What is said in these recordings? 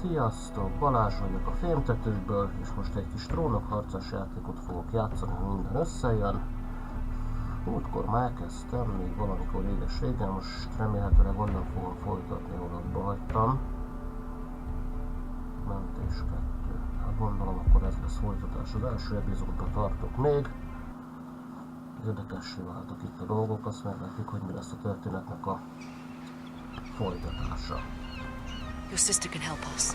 Sziasztok, Balázs vagyok a fémtetőkből, és most egy kis trónokharcos játékot fogok játszani, ha minden összejön. Múltkor már elkezdtem, még valamikor réges-régen, most remélhetőleg onnan fogom folytatni, ahol abba hagytam. Mentés 2. Hát gondolom, akkor ez lesz folytatás. Az első epizódban tartok még. Érdekessé váltak itt a dolgok, azt meglátjuk, hogy mi lesz a történetnek a folytatása. Your sister can help us.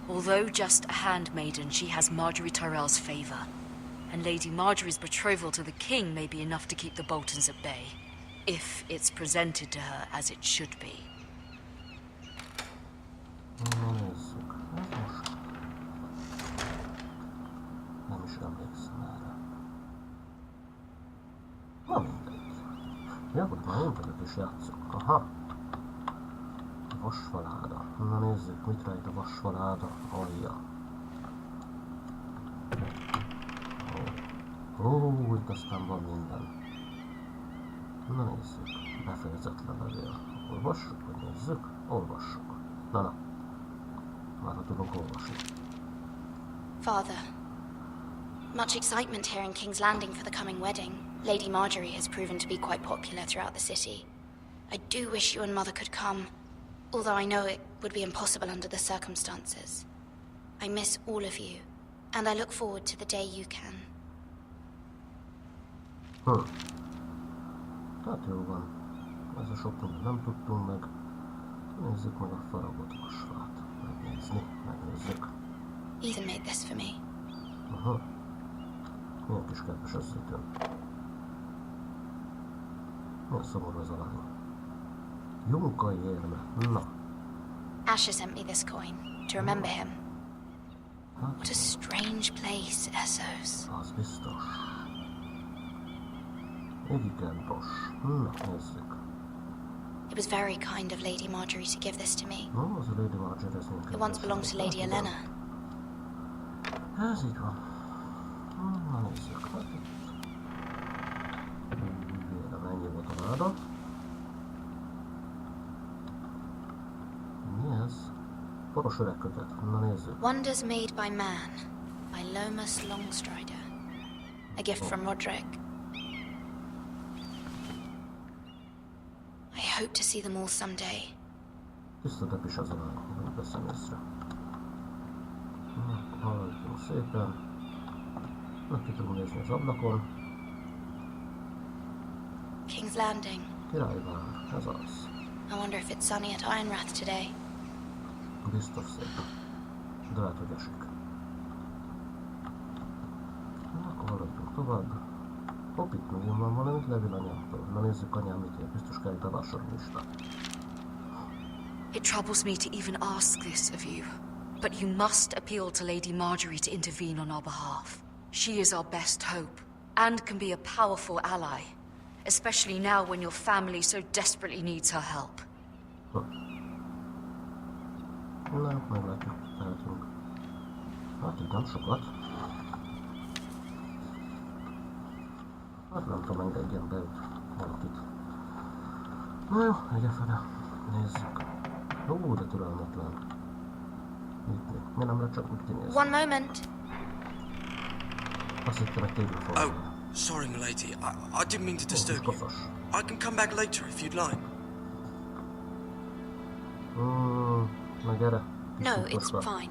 Although just a handmaiden, she has Marjorie Tyrell's favor. And Lady Marjorie's betrothal to the king may be enough to keep the Boltons at bay, if it's presented to her as it should be. Na nézzük. Ez most... Nem is emlékszem erre. Na mindegy. Ja, hogy már én vagyok is játszok. Aha. Vasfaláda. Na nézzük, mit rejt a vasfaláda alja. Itt aztán van minden. Na nézzük, befejezetlen levél. Olvassuk, vagy nézzük? Olvassuk. Na. Már ha tudok olvasni. Father, much excitement here in King's Landing for the coming wedding. Lady Marjorie has proven to be quite popular throughout the city. I do wish you and Mother could come, although I know it would be impossible under the circumstances. I miss all of you, and I look forward to the day you can. Hát jó van. Ez a sok mindent nem tudtunk meg. Nézzük meg a faragott vasfát. Megnézzük. Ethan made this for me. Aha. Milyen kis kedves összetön. Milyen szomorú ez a lány. Junkai érme. Na. Asher sent me this coin to remember him. What a strange place, Essos. Az biztos. Igen, na, nézzük. It was very kind of Lady Marjorie to give this to me. No, az a Lady Marjorie, ez It once belonged to Lady Elena. Ez így van. Na nézzük, hát itt. Vélem, ennyi volt a láda. Mi ez? Poros öreg kötet. Na nézzük. Wonders made by man, by Lomas Longstrider. A gift from Roderick. I hope to see them all someday. Tiszteltek is az a lány, hogy veszem észre. Haladjunk szépen. Meg ki tudunk nézni az ablakon. King's Landing. Királyvár, ez az. I wonder if it's sunny at Ironrath today. Biztos szép. De lehet, hogy esik. Na, akkor haladjunk tovább. Hopp, itt megint van valamit Levil anyámtól. Na nézzük anyám mit ér, biztos kell itt a vásárlista. It troubles me to even ask this of you, but you must appeal to Lady Marjorie to intervene on our behalf. She is our best hope, and can be a powerful ally, especially now when your family so desperately needs her help. Na, meglátjuk, tehetünk. Hát itt nem sokat. Hát nem tudom, engedjen be valakit. Na jó, egye fele. Nézzük. Ó, de türelmetlen. Nyitni. Mi nem lehet csak úgy kinézni. One moment. Azt hittem, egy tévő fog. Oh, sorry, milady. I didn't mean to disturb you. I can come back later if you'd like. Na gyere. No, it's fine.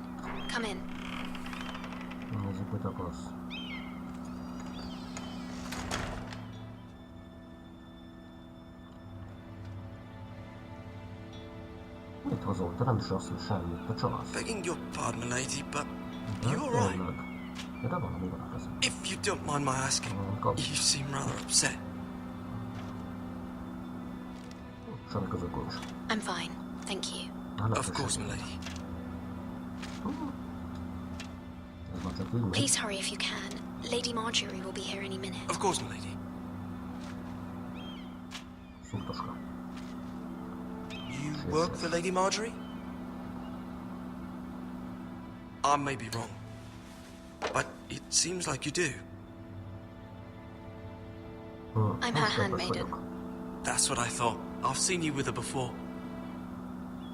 Come in. Nézzük, mit akarsz. Mit hozol? Te nem is azt, hogy semmit, te csalás. Begging your pardon, milady, but you alright? De valami van a kezem. If you don't mind my asking, you seem rather upset. Semmi között nincs. I'm fine, thank you. Of course, milady. Please hurry if you can. Lady Marjorie will be here any minute. Of course, milady. Szurtoska. You work for Lady Marjorie? I may be wrong, but it seems like you do. I'm her handmaiden. That's what I thought. I've seen you with her before.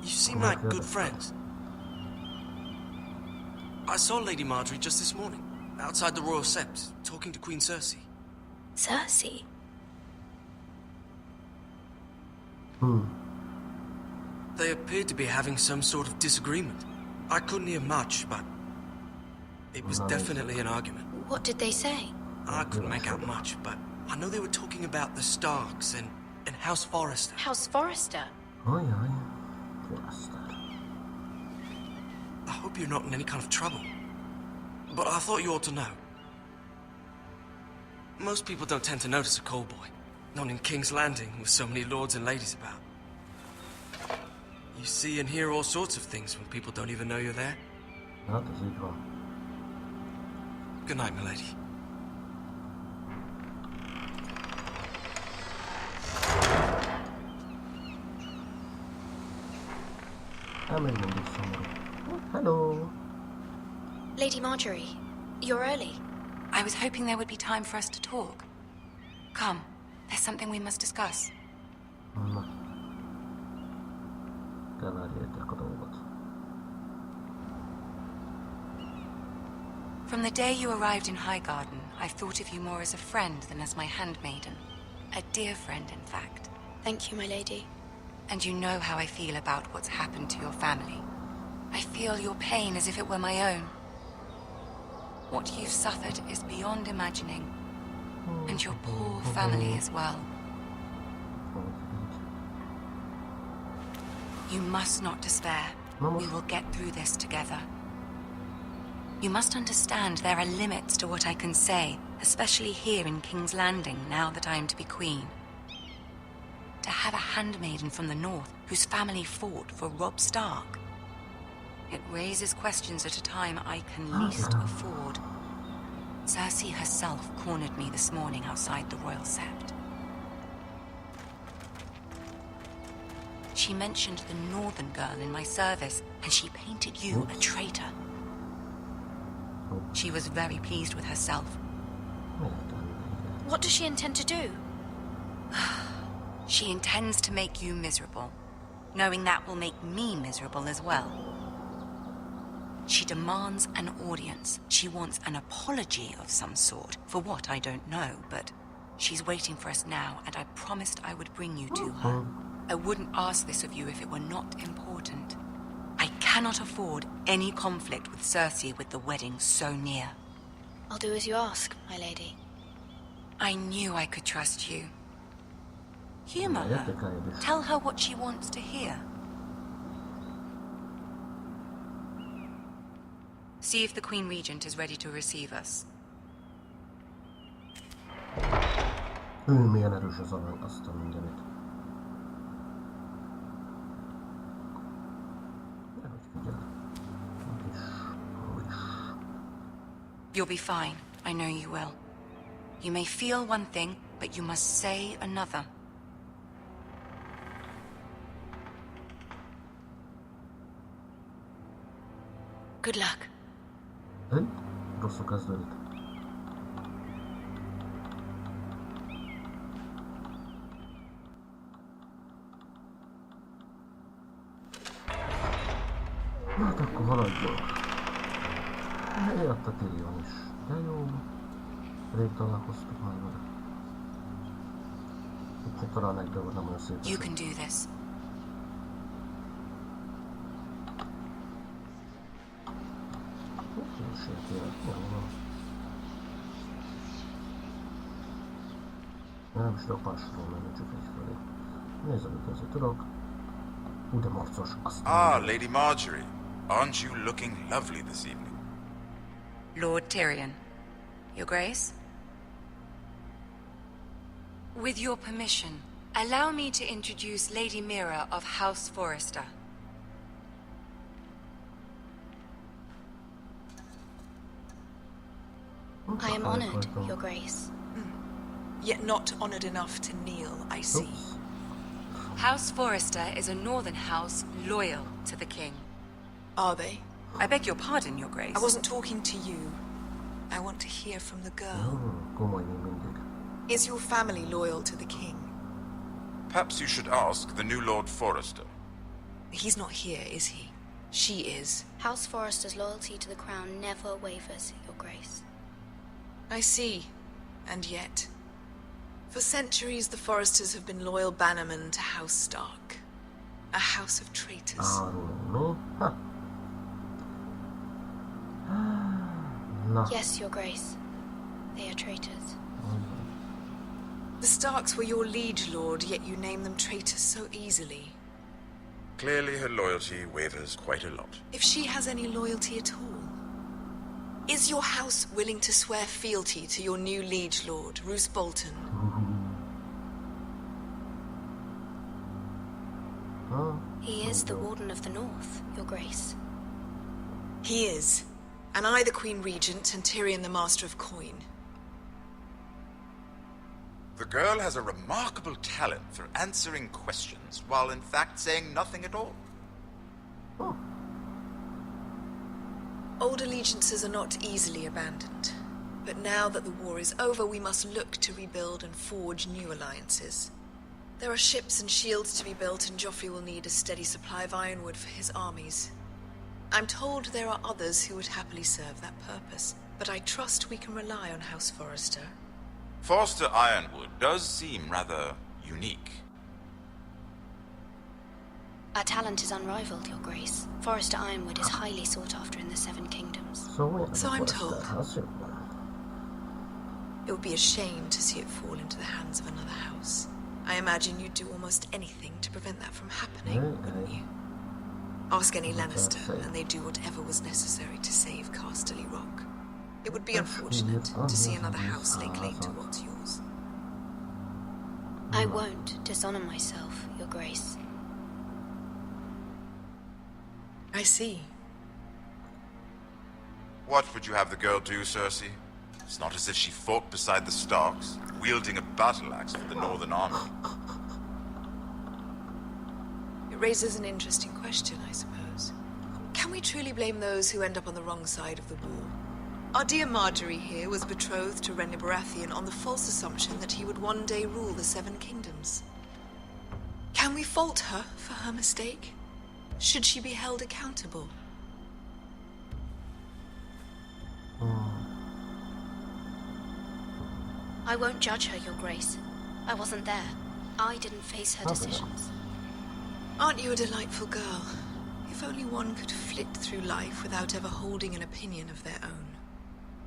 You seem like good friends. I saw Lady Marjorie just this morning, outside the Royal Sept, talking to Queen Cersei. Cersei? They appeared to be having some sort of disagreement. I couldn't hear much, but it was definitely an argument. What did they say? I couldn't make out much, but I know they were talking about the Starks and House Forrester. House Forrester? Oj, Forrester. I hope you're not in any kind of trouble, but I thought you ought to know. Most people don't tend to notice a call boy, not in King's Landing with so many lords and ladies about. You see and hear all sorts of things when people don't even know you're there. Hát ez így van. Good night, milady. Még mindig szomorú. Hello! Lady Marjorie, you're early. I was hoping there would be time for us to talk. Come, there's something we must discuss. Na. Keverjétek a dolgot. From the day you arrived in Highgarden, I've thought of you more as a friend than as my handmaiden. A dear friend, in fact. Thank you, my lady. And you know how I feel about what's happened to your family. I feel your pain as if it were my own. What you've suffered is beyond imagining. And your poor family as well. You must not despair. We will get through this together. You must understand there are limits to what I can say, especially here in King's Landing, now that I am to be queen. To have a handmaiden from the north whose family fought for Robb Stark. It raises questions at a time I can least afford. Cersei herself cornered me this morning outside the Royal Sept. She mentioned the northern girl in my service, and she painted you a traitor. She was very pleased with herself. What does she intend to do? She intends to make you miserable, knowing that will make me miserable as well. She demands an audience. She wants an apology of some sort, for what I don't know, but she's waiting for us now, and I promised I would bring you to her. I wouldn't ask this of you if it were not important. I cannot afford any conflict with Cersei with the wedding so near. I'll do as you ask, my lady. I knew I could trust you. Humor her. Tell her what she wants to hear. See if the Queen Regent is ready to receive us. Milyen erős az arany, azt a mindenit. You'll be fine. I know you will. You may feel one thing, but you must say another. Good luck. Rosszul kezdődik. Hát akkor haladjunk. Jött a Tyrion is. De jó. Rég találkoztuk már vele. Itt még talán egy dolgot nem olyan szép. You can do this. Nem is tudok másról menni, csak egyfelé. Nézzem, hogy ezzel tudok. De marcos, azt Lady Marjorie. Aren't you looking lovely this evening? Lord Tyrion. Your Grace? With your permission, allow me to introduce Lady Mira of House Forrester. I am honored, Your Grace. Yet not honored enough to kneel, I see. House Forrester is a northern house loyal to the king. Are they? I beg your pardon, Your Grace. I wasn't talking to you. I want to hear from the girl. Komoly még mindig. Is your family loyal to the king? Perhaps you should ask the new Lord Forrester. He's not here, is he? She is. House Forrester's loyalty to the crown never wavers, Your Grace. I see. And yet, for centuries the Forresters have been loyal bannermen to House Stark. A house of traitors. Árulni? Ha. Na. Yes, Your Grace. They are traitors. The Starks were your liege lord, yet you name them traitors so easily. Clearly her loyalty wavers quite a lot. If she has any loyalty at all, is your house willing to swear fealty to your new liege lord, Roose Bolton? He is the Warden of the North, Your Grace. He is. And I the Queen Regent, and Tyrion the Master of Coin. The girl has a remarkable talent for answering questions while in fact saying nothing at all. Old allegiances are not easily abandoned. But now that the war is over, we must look to rebuild and forge new alliances. There are ships and shields to be built, and Joffrey will need a steady supply of ironwood for his armies. I'm told there are others who would happily serve that purpose, but I trust we can rely on House Forrester. Forster Ironwood does seem rather unique. Our talent is unrivaled, Your Grace. Forrester Ironwood is highly sought after in the Seven Kingdoms. So I'm told. It would be a shame to see it fall into the hands of another house. I imagine you'd do almost anything to prevent that from happening, wouldn't you? Ask any Lannister, and they'd do whatever was necessary to save Casterly Rock. It would be unfortunate to see another house lay claim to what's yours. I won't dishonor myself, Your Grace. I see. What would you have the girl do, Cersei? It's not as if she fought beside the Starks, wielding a battle axe for the Northern Army. It raises an interesting question, I suppose. Can we truly blame those who end up on the wrong side of the war? Our dear Marjorie here was betrothed to Renly Baratheon on the false assumption that he would one day rule the Seven Kingdoms. Can we fault her for her mistake? Should she be held accountable? I won't judge her, Your Grace. I wasn't there. I didn't face her decisions. Aren't you a delightful girl? If only one could flit through life without ever holding an opinion of their own.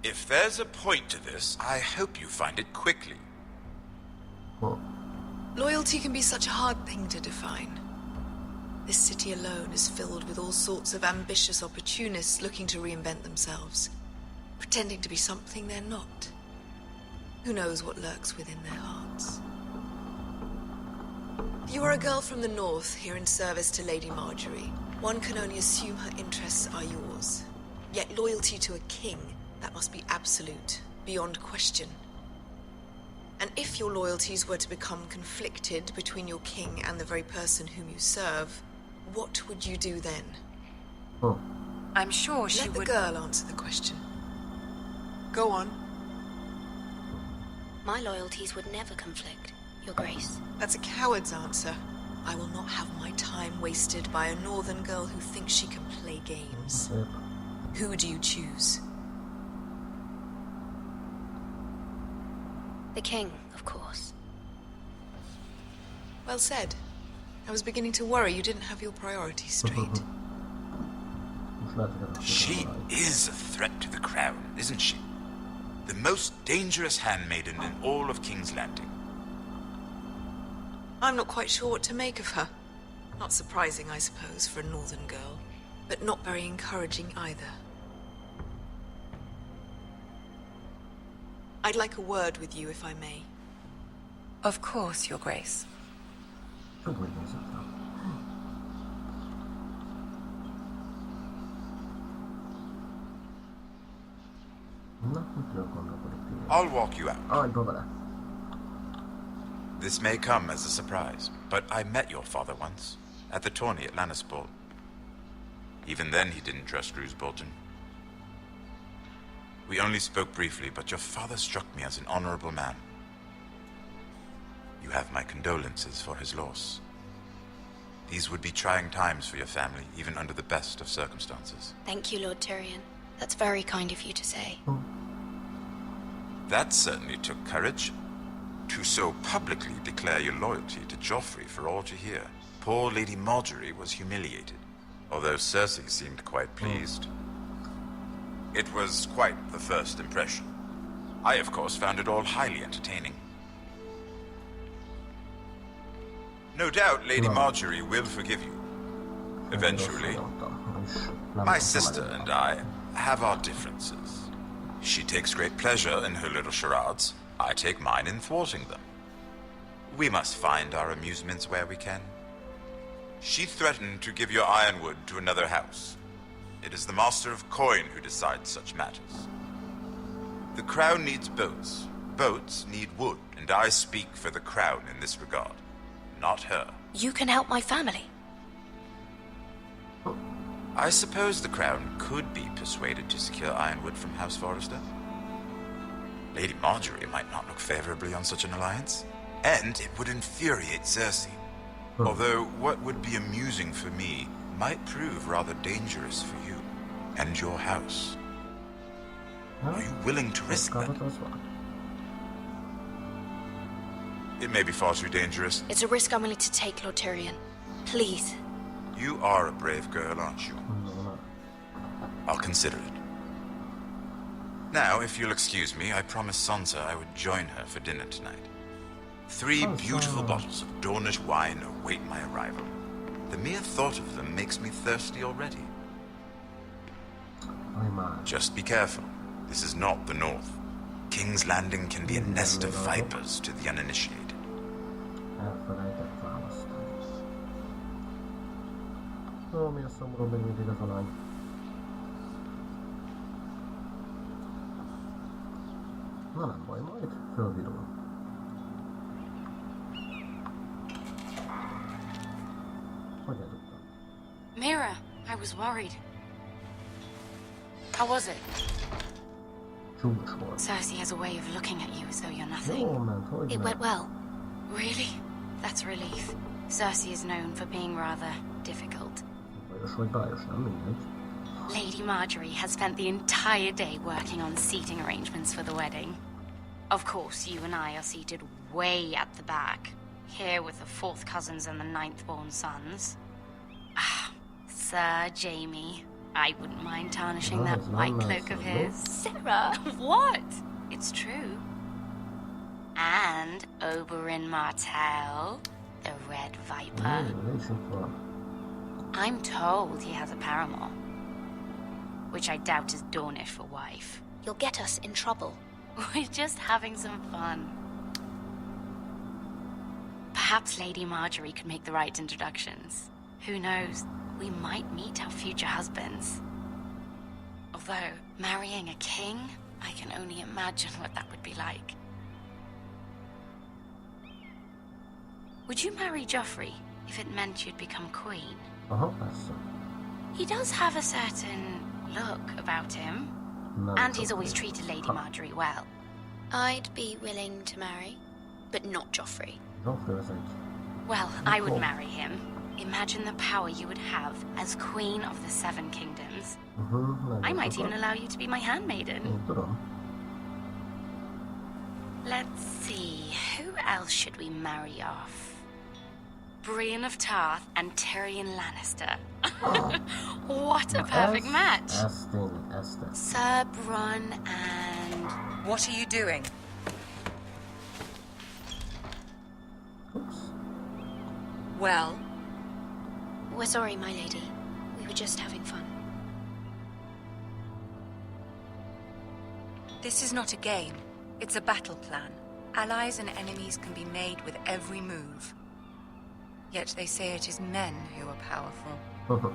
If there's a point to this, I hope you find it quickly. Loyalty can be such a hard thing to define. This city alone is filled with all sorts of ambitious opportunists looking to reinvent themselves, pretending to be something they're not. Who knows what lurks within their hearts? You are a girl from the north, here in service to Lady Marjorie. One can only assume her interests are yours. Yet loyalty to a king, that must be absolute, beyond question. And if your loyalties were to become conflicted between your king and the very person whom you serve, what would you do then? I'm sure she would... would... Let the girl answer the question. Go on. My loyalties would never conflict, Your Grace. That's a coward's answer. I will not have my time wasted by a northern girl who thinks she can play games. Who do you choose? The king, of course. Well said. I was beginning to worry you didn't have your priorities straight. She is a threat to the crown, isn't she? The most dangerous handmaiden in all of King's Landing. I'm not quite sure what to make of her. Not surprising, I suppose, for a northern girl, but not very encouraging either. I'd like a word with you, if I may. Of course, Your Grace. I'll walk you out. This may come as a surprise, but I met your father once, at the tourney at Lannisport. Even then he didn't trust Roose Bolton. We only spoke briefly, but your father struck me as an honorable man. You have my condolences for his loss. These would be trying times for your family, even under the best of circumstances. Thank you, Lord Tyrion. That's very kind of you to say. That certainly took courage. To so publicly declare your loyalty to Joffrey for all to hear. Poor Lady Marjorie was humiliated, although Cersei seemed quite pleased. It was quite the first impression. I, of course, found it all highly entertaining. No doubt Lady Marjorie will forgive you. Eventually. My sister and I have our differences. She takes great pleasure in her little charades. I take mine in thwarting them. We must find our amusements where we can. She threatened to give your ironwood to another house. It is the Master of Coin who decides such matters. The Crown needs boats. Boats need wood, and I speak for the Crown in this regard. Not her. You can help my family. I suppose the Crown could be persuaded to secure ironwood from House Forrester. Lady Marjorie might not look favorably on such an alliance, and it would infuriate Cersei. Although what would be amusing for me might prove rather dangerous for you and your house. Are you willing to risk that? It may be far too dangerous. It's a risk I'm willing to take, Lord Tyrion. Please. You are a brave girl, aren't you? I'll consider it. Now, if you'll excuse me, I promised Sansa I would join her for dinner tonight. 3 beautiful bottles of Dornish wine await my arrival. The mere thought of them makes me thirsty already. Just be careful. This is not the North. King's Landing can be a nest of vipers to the uninitiated. Ó, mi a szomorú még mindig az a lány. Na nem baj, majd fölvirul. Hogy edugtam? Mira, I was worried. How was it? Csúcs volt. Cersei has a way of looking at you as though you're nothing. Jó ment, hogy It went well. Really? That's a relief. Cersei is known for being rather difficult. Bajos vagy bájos, nem mindegy. Lady Marjorie has spent the entire day working on seating arrangements for the wedding. Of course, you and I are seated way at the back, here with the 4th cousins and the 9th-born sons. Ah, Sir Jaime. I wouldn't mind tarnishing that white cloak of his. Sarah, what? It's true. And Oberyn Martell, the Red Viper. I'm told he has a paramour, which I doubt is Dornish for wife. You'll get us in trouble. We're just having some fun. Perhaps Lady Marjorie could make the right introductions. Who knows? We might meet our future husbands. Although, marrying a king, I can only imagine what that would be like. Would you marry Joffrey if it meant you'd become queen? Persze. He does have a certain look about him, and he's always treated Lady Marjorie well. I'd be willing to marry, but not Joffrey. Joffrey az egy... Well, I would marry him. Imagine the power you would have as Queen of the 7 Kingdoms. I might even allow you to be my handmaiden. Én tudom. Let's see, who else should we marry off? Brienne of Tarth and Tyrion Lannister. What a perfect match! Ez tényleg, ez tesz. Sir Bronn and... What are you doing? Oops. Well, We're sorry, my lady. We were just having fun. this is not a game. It's a battle plan. Allies and enemies can be made with every move. Yet they say it is men who are powerful.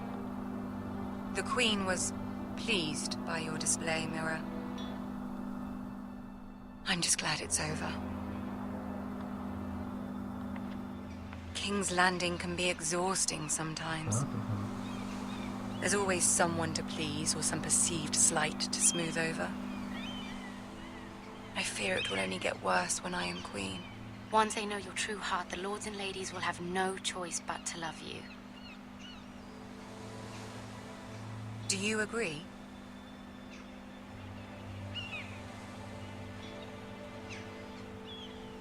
The Queen was pleased by your display, Mira. I'm just glad it's over. King's Landing can be exhausting sometimes. There's always someone to please or some perceived slight to smooth over. I fear it will only get worse when I am queen. Once they know your true heart, the lords and ladies will have no choice but to love you. Do you agree?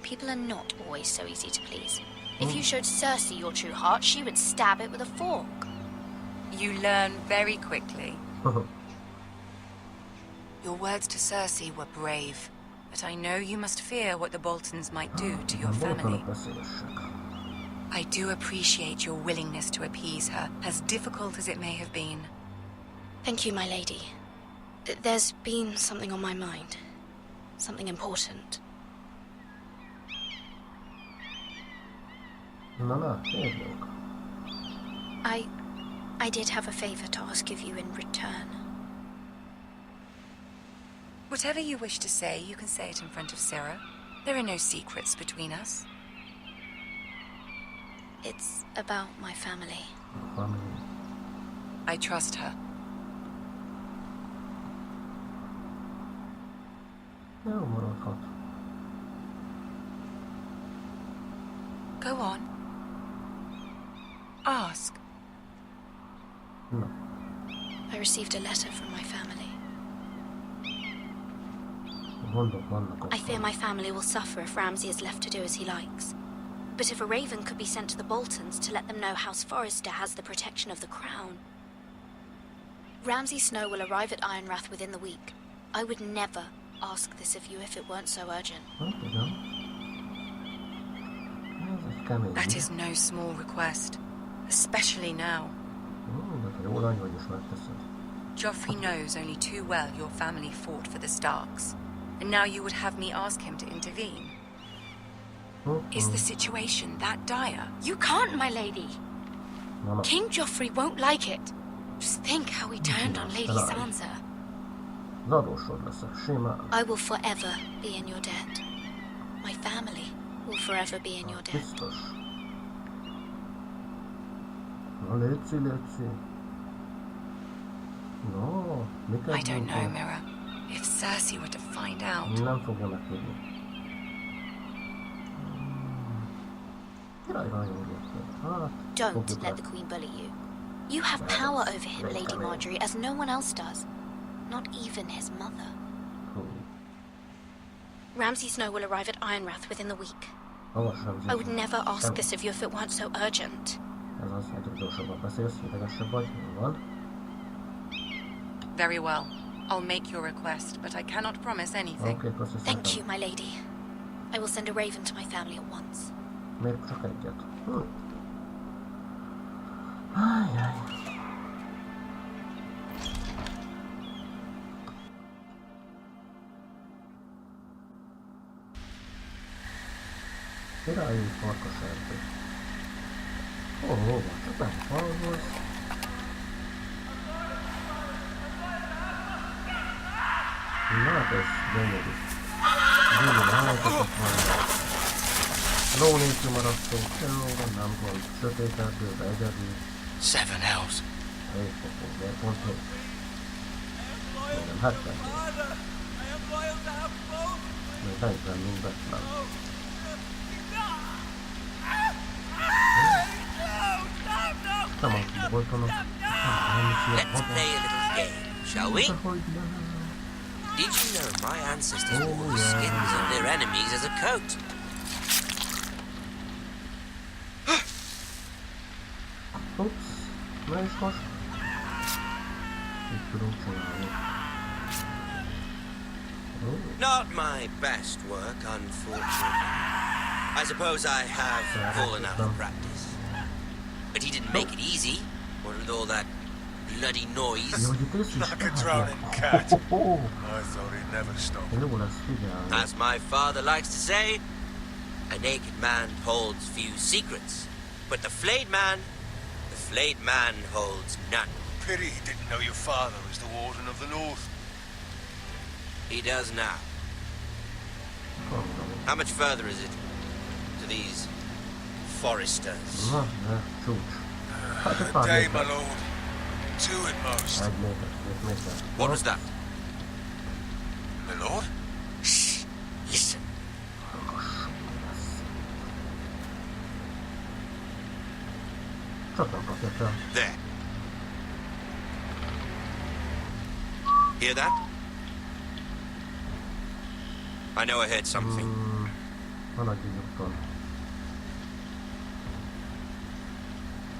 People are not always so easy to please. If you showed Cersei your true heart, she would stab it with a fork. You learn very quickly. Your words to Cersei were brave, but I know you must fear what the Boltons might do to your family. I do appreciate your willingness to appease her, as difficult as it may have been. Thank you, my lady. There's been something on my mind. Something important. I did have a favor to ask of you in return. Whatever you wish to say, you can say it in front of Sarah. There are no secrets between us. It's about my family. I trust her. Go on. Ask. No. I received a letter from my family. I fear my family will suffer if Ramsay is left to do as he likes. But if a raven could be sent to the Boltons to let them know House Forrester has the protection of the crown. Ramsay Snow will arrive at Ironrath within the week. I would never ask this of you if it weren't so urgent. That is no small request, especially now. Joffrey knows only too well your family fought for the Starks, and now you would have me ask him to intervene. Is the situation that dire? You can't, my lady. King Joffrey won't like it. Just think how he turned on Lady Sansa. I will forever be in your debt. My family will forever be in your debt. I don't know, Mira. If Cersei were to find out... Don't let the Queen bully you. You have power over him, Lady Marjorie, as no one else does. Not even his mother. Ramsay Snow will arrive at Ironrath within the week. I would never ask this of you if it weren't so urgent. Very well. I'll make your request, but I cannot promise anything. Thank you, my lady. I will send a raven to my family at once. Királyi farkaserdő. Hol csak nem falhoz. Na hát ez gyönyörű. Gyönyörű helyzetek vannak. Ló nélkül maradtunk, nem gond. Sötét erdőbe egyedül. 7 elves. Egy fokon, miért pont 7? Nem, 70. Még 40 mindet nem. Let's play a little game, shall we? Did you know my ancestors wore the skins of their enemies as a coat? Oops, na és most? Mit tudunk csinálni? Not my best work, unfortunately. I suppose I have fallen out of practice. But he didn't make it easy, what with all that bloody noise. Like a drowning cat. I thought he'd never stop. As my father likes to say, a naked man holds few secrets, but the flayed man holds none. Pity he didn't know your father was the Warden of the North. He does now. How much further is it to these Foresters? A day, my lord. 2 at most. What was that? My lord? Shh! Listen. There. Hear that? I know I heard something. Haladj nyugodtan.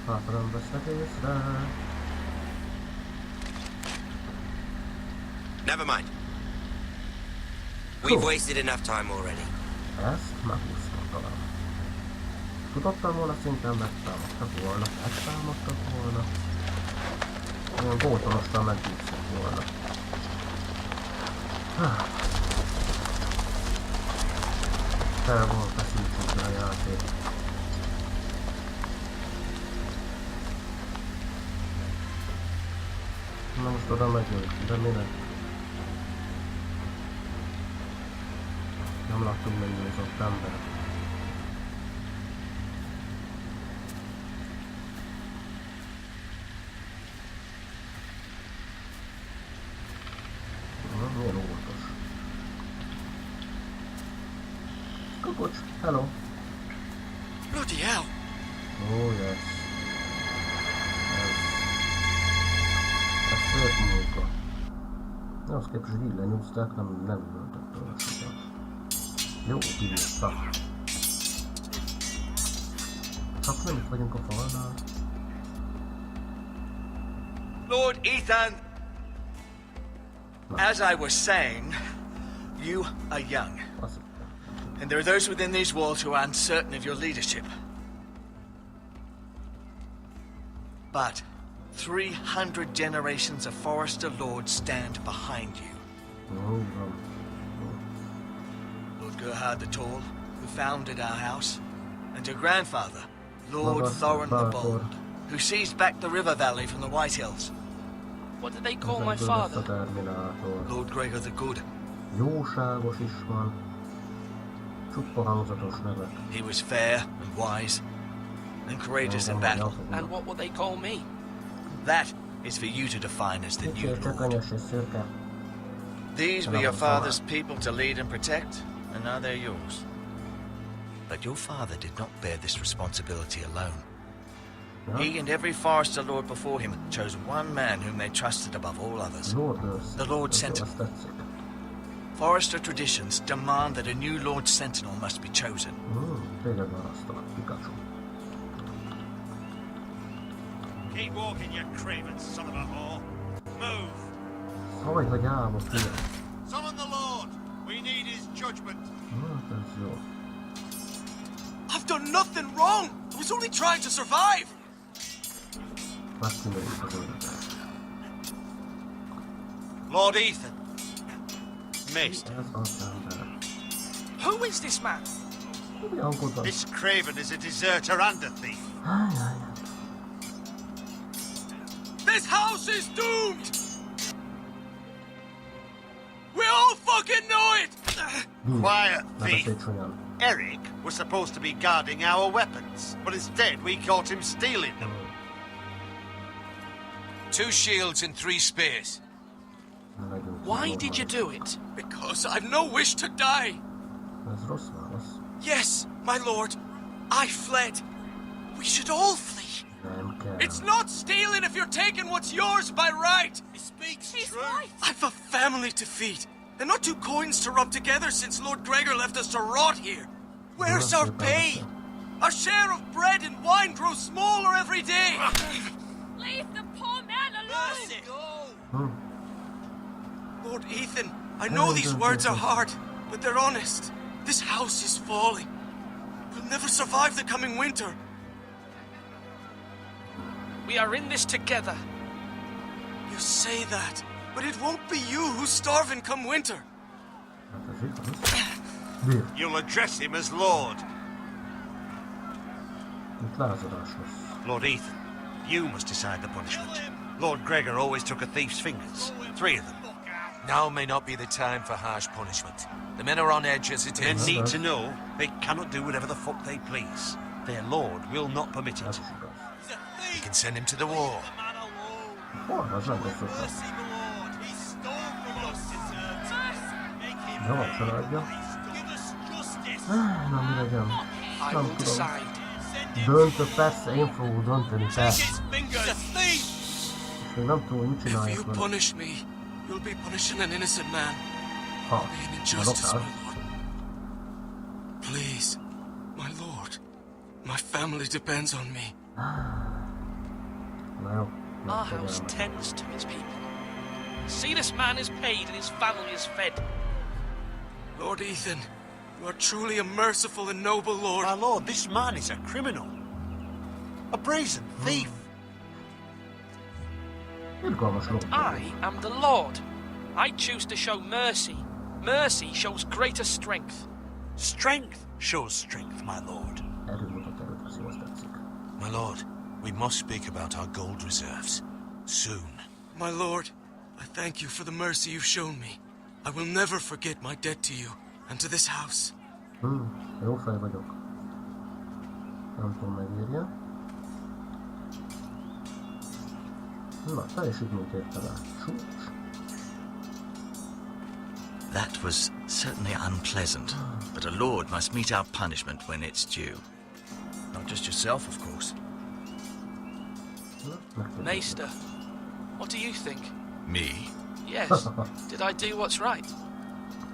Hátra nem vesznek észre. Never mind. We've wasted enough time already. Ezt megúsztam talán. Tudottam volna, szinten megtámadtak volna, megtámadtak volna. Olyan bótonostan megúsztak volna. Fel volt feszültségre a játék. Na most oda megyünk, de minek? Nem láttunk meggyőzött ember. Milyen óvatos. Kukucs, hello. Bloody hell! Oh yes. Ez szép munka. Ahhoz képest, hogy így lenyúzták, nem ültök tőle sokat. Jó, kinyúztak. Csak nem itt vagyunk a falnál. Lord Ethan, as I was saying, you are young. And there are those within these walls who are uncertain of your leadership. But 300 generations of Forester Lords stand behind you. Lord Gerhard the Tall, who founded our house, and your grandfather, Lord Thorin the Bold, who seized back the river valley from the White Hills. What did they call my father? Lord Gregor the Good. Jóságos is van. Csuppa hangzatos nevek. He was fair and wise and courageous in battle. And what will they call me? That is for you to define as the new Csak Lord. anyas és szürke. These were your father's people to lead and protect, and now they're yours. But your father did not bear this responsibility alone. He and every Forester Lord before him chose one man whom they trusted above all others. The Lord Sentinel. Forester traditions demand that a new Lord Sentinel must be chosen. Keep walking, you craven son of a whore. Move! Summon the Lord! We need his judgment. I've done nothing wrong! I was only trying to survive! Lord Ethan. Missed. Who is this man? This craven is a deserter and a thief. This house is doomed! We all fucking know it! Quiet, thief. Eric was supposed to be guarding our weapons, but instead we caught him stealing them. 2 shields and 3 spears. Why did you do it? Because I've no wish to die. Yes, my lord. I fled. We should all flee. It's not stealing if you're taking what's yours by right. He speaks He's true. right. I've a family to feed. And not 2 coins to rub together since Lord Gregor left us to rot here. Where's our pay? Our share of bread and wine grows smaller every day. Leave the poor man alone! Lord Ethan, I know these words are hard, but they're honest. This house is falling. We'll never survive the coming winter. We are in this together. You say that, but it won't be you who's starving come winter. You'll address him as Lord. Lord Ethan, you must decide the punishment. Lord Gregor always took a thief's fingers. 3 of them. Now may not be the time for harsh punishment. The men are on edge as it Men is. need to know they cannot do whatever the fuck they please. Their Lord will not permit it. You can send him to the war. I will decide. Döntök, persze, én fogok dönteni, persze. És még nem tudom, hogy mit If csinálják you vele. punish me, You'll be punishing an innocent man. Ha, Be an de injustice, my dobtál. lord. Please, my lord. My family depends on me. Na jó. Our house tends to its people. See, this man is paid and his family is fed. Lord Ethan, you are truly a merciful and noble lord. My lord, this man is a criminal. A brazen thief. Irgalmas lopó. I am the Lord. I choose to show mercy. Mercy shows greater strength. Strength shows strength, my lord. Erő mutat erőt, ha szíves tetszik. My lord, we must speak about our gold reserves. Soon. My lord, I thank you for the mercy you've shown me. I will never forget my debt to you and to this house. Jó fej vagyok. Nem tudom, megírja. Na, teljesítményt érte rá. Súcs. That was certainly unpleasant, but a lord must mete out punishment when it's due. Not just yourself, of course. Maester, what do you think? Me? Yes. Did I do what's right?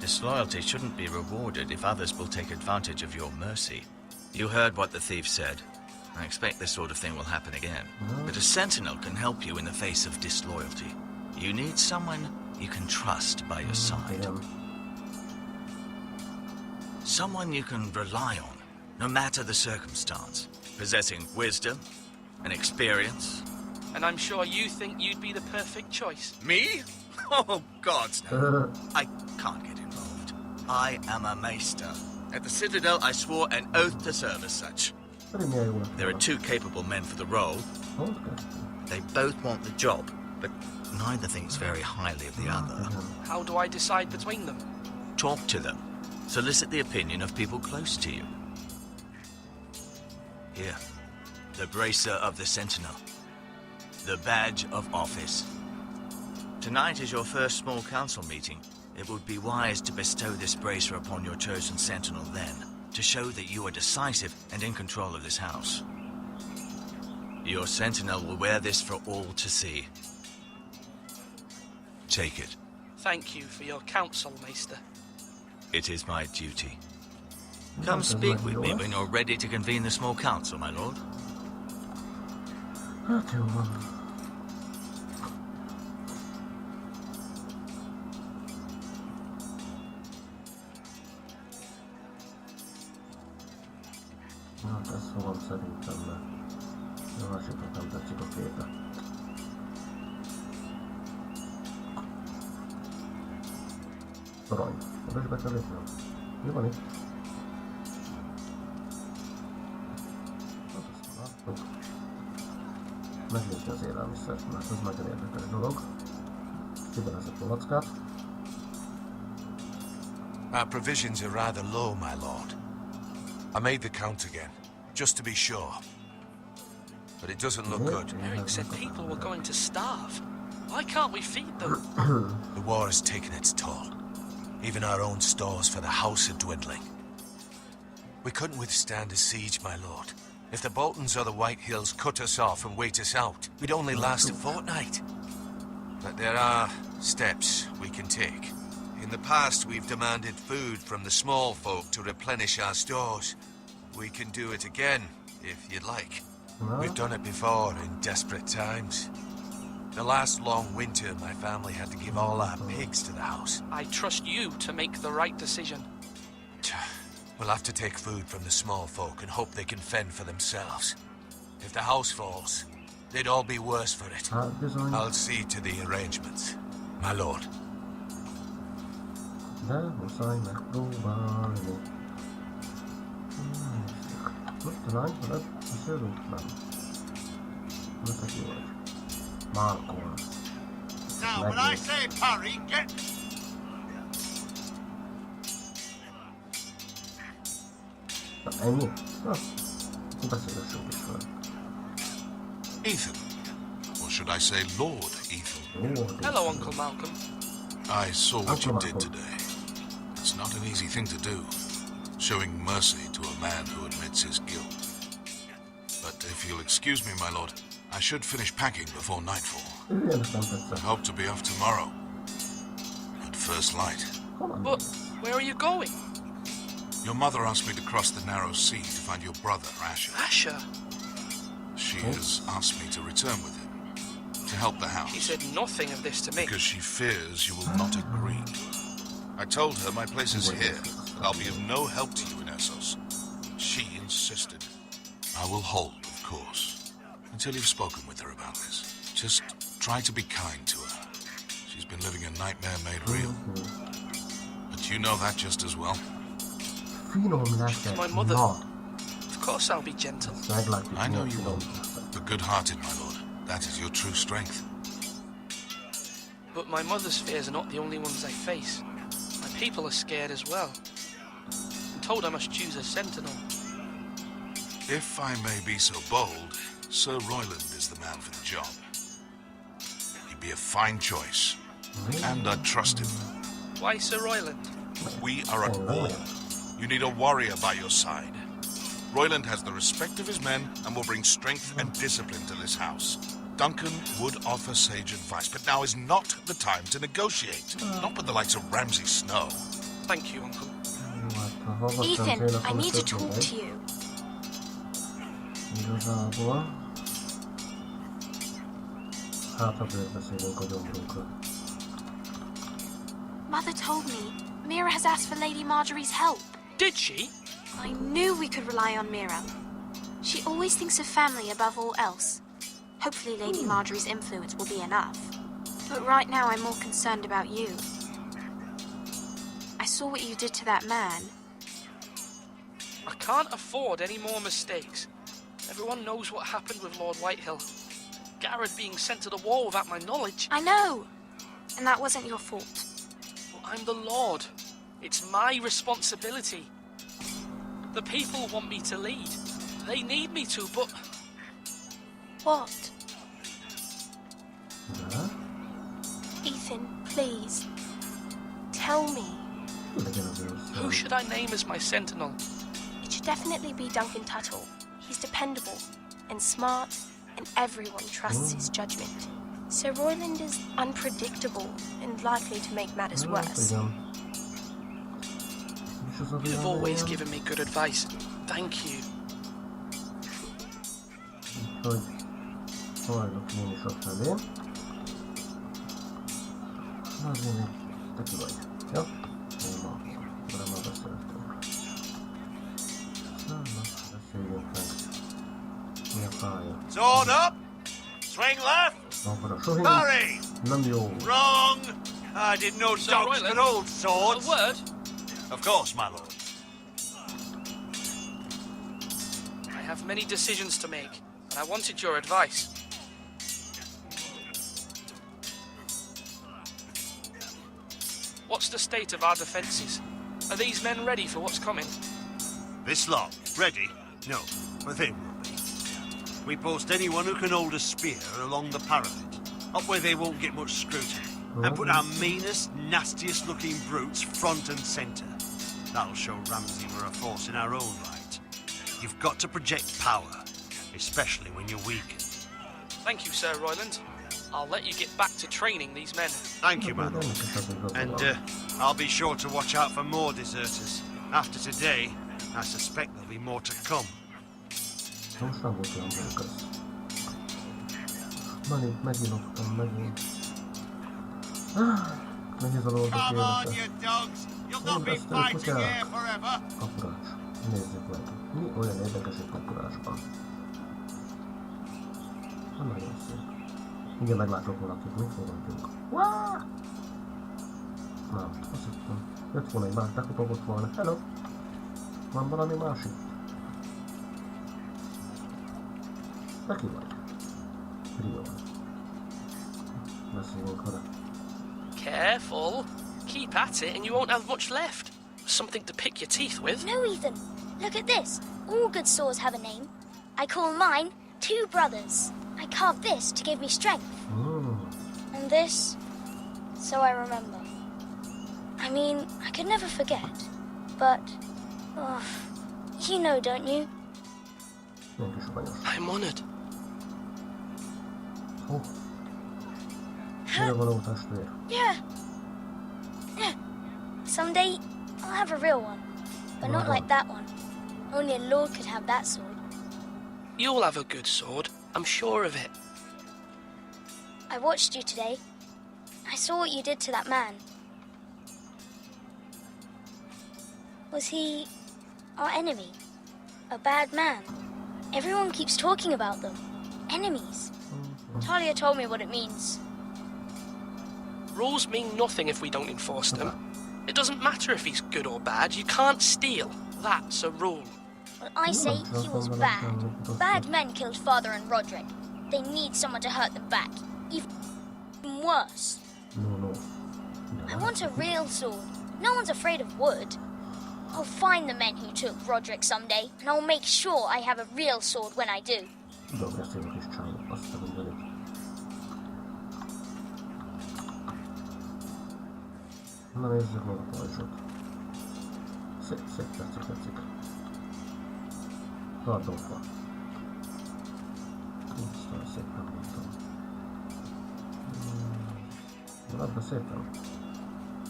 Disloyalty shouldn't be rewarded if others will take advantage of your mercy. You heard what the thief said. I expect this sort of thing will happen again. But a sentinel can help you in the face of disloyalty. You need someone you can trust by your side. Someone you can rely on, no matter the circumstance. Possessing wisdom and experience. And I'm sure you think you'd be the perfect choice. Me? Oh, gods no. I can't get involved. I am a maester. At the Citadel, I swore an oath to serve as such. There are two capable men for the role. They both want the job, but neither thinks very highly of the other. How do I decide between them? Talk to them. Solicit the opinion of people close to you. Here, the bracer of the Sentinel. The badge of office. Tonight is your first small council meeting. It would be wise to bestow this bracer upon your chosen sentinel then, to show that you are decisive and in control of this house. Your sentinel will wear this for all to see. Take it. Thank you for your counsel, Maester. It is my duty. Come speak with me when you're ready to convene the small council, my lord. Hát jó van. Hát ezt fogom szerintem, mert a másiknak nem tetszik a képe. Arany. Oda is be kell lépnem. Mi van itt? Megnézni az élelmiszert, mert ez nagyon érdekes dolog. Kivelezek a lackát. Our provisions are rather low, my lord. I made the count again, just to be sure. But it doesn't look good. Eric said people were going to starve. Why can't we feed them? The war has taken its toll. Even our own stores for the house are dwindling. We couldn't withstand a siege, my lord. If the Boltons or the White Hills cut us off and wait us out, we'd only last a fortnight. But there are steps we can take. In the past, we've demanded food from the small folk to replenish our stores. We can do it again, if you'd like. We've done it before in desperate times. The last long winter, my family had to give all our pigs to the house. I trust you to make the right decision. We'll have to take food from the small folk and hope they can fend for themselves. If the house falls, they'd all be worse for it. I'll see to the arrangements, my lord. De muszáj megpróbálni. Talán veled beszélünk? Nem. Neked jó vagy. Malcolm. Now, when I say parry, get... Na, ennyi? Na, beszélgessünk is vele. Ethan. Or should I say Lord Ethan? Hello, Uncle Malcolm. I saw what you did today. It's not an easy thing to do, showing mercy to a man who admits his guilt. But if you'll excuse me, my lord, I should finish packing before nightfall. I hope to be off tomorrow. first light. But where are you going? Your mother asked me to cross the narrow sea to find your brother, Asher. Asher? She has asked me to return with him, to help the house. She said nothing of this to me. Because she fears you will not agree. I told her my place is here, that I'll be of no help to you in Essos. She insisted. I will hold, of course, until you've spoken with her about this. Just try to be kind to her. She's been living a nightmare made real. But you know that just as well. She's my mother. Of course I'll be gentle. I know you will. But good-hearted, my lord. That is your true strength. But my mother's fears are not the only ones I face. My people are scared as well. I'm told I must choose a sentinel. If I may be so bold, Sir Royland is the man for the job. He'd be a fine choice. And I'd trust him. Why Sir Royland? We are at war. You need a warrior by your side. Royland has the respect of his men and will bring strength and discipline to this house. Duncan would offer sage advice, but now is not the time to negotiate. Not with the likes of Ramsay Snow. Thank you, Uncle. Ethan, I need to talk to you. Igazából... Hát, ha beszélünk a gyomrunkra. Mother told me Mira has asked for Lady Marjorie's help. Did she? I knew we could rely on Mira. She always thinks of family above all else. Hopefully Lady Marjorie's influence will be enough. But right now I'm more concerned about you. I saw what you did to that man. I can't afford any more mistakes. Everyone knows what happened with Lord Whitehill. Garrett being sent to the war without my knowledge. I know! And that wasn't your fault. Well, I'm the Lord. It's my responsibility. The people want me to lead. They need me to, but... What? Ethan, please. Tell me. Who should I name as my sentinel? It should definitely be Duncan Tuttle. He's dependable and smart, and everyone trusts his judgment. Sir Royland is unpredictable and likely to make matters worse. You've always given me good advice. Thank you. Hajlok én is ott felé. Na azért még te ki vagy. Ja? Én ma. Vele már beszéltem. Na, beszéljünk meg. Mi a pálya? Sword up! Swing left! Hurry! Nem jó. Wrong! I didn't know dogs could hold swords. A word? Of course, my lord. I have many decisions to make, and I wanted your advice. What's the state of our defences? Are these men ready for what's coming? This lot, ready? No, but they will be. We post anyone who can hold a spear along the parapet, up where they won't get much scrutiny, and put our meanest, nastiest looking brutes front and centre. That'll show Ramsay we're a force in our own right. You've got to project power, especially when you're weak. Thank you, Sir Royland. I'll let you get back to training these men. Thank you, my lord. And I'll be sure to watch out for more deserters. After today, I suspect there'll be more to come. Come on, you dogs! You'll not be fighting here forever! Kapurács. Nézzük meg. Mi olyan érdekes egy kapurácsban? Nagyon szép. Igen, meglátok valakit, mit fogadjunk. Na, azt hittem. Jött volna egy más, bekopogott volna. Hello! Van valami másik? De ki vagy? Rio. Beszéljünk vele. Careful. Keep at it and you won't have much left. Something to pick your teeth with. No, Ethan. Look at this. All good swords have a name. I call mine Two Brothers. I carved this to give me strength. And this, so I remember. I mean, I could never forget. But, oh, you know, don't you? I'm honored. Mire való testvér? Yeah. Someday, I'll have a real one. But not like that one. Only a lord could have that sword. You'll have a good sword. I'm sure of it. I watched you today. I saw what you did to that man. Was he our enemy? A bad man? Everyone keeps talking about them. Enemies. Talia told me what it means. Rules mean nothing if we don't enforce them. It doesn't matter if he's good or bad. You can't steal. That's a rule. Well, I say he was bad. Bad men killed Father and Roderick. They need someone to hurt them back. Even worse. No. I want a real sword. No one's afraid of wood. I'll find the men who took Roderick someday, and I'll make sure I have a real sword when I do. Dobra, szybko jakieś czarno, patrzę dalej. No jest znowu położył. Cyk. Готово. Два басета.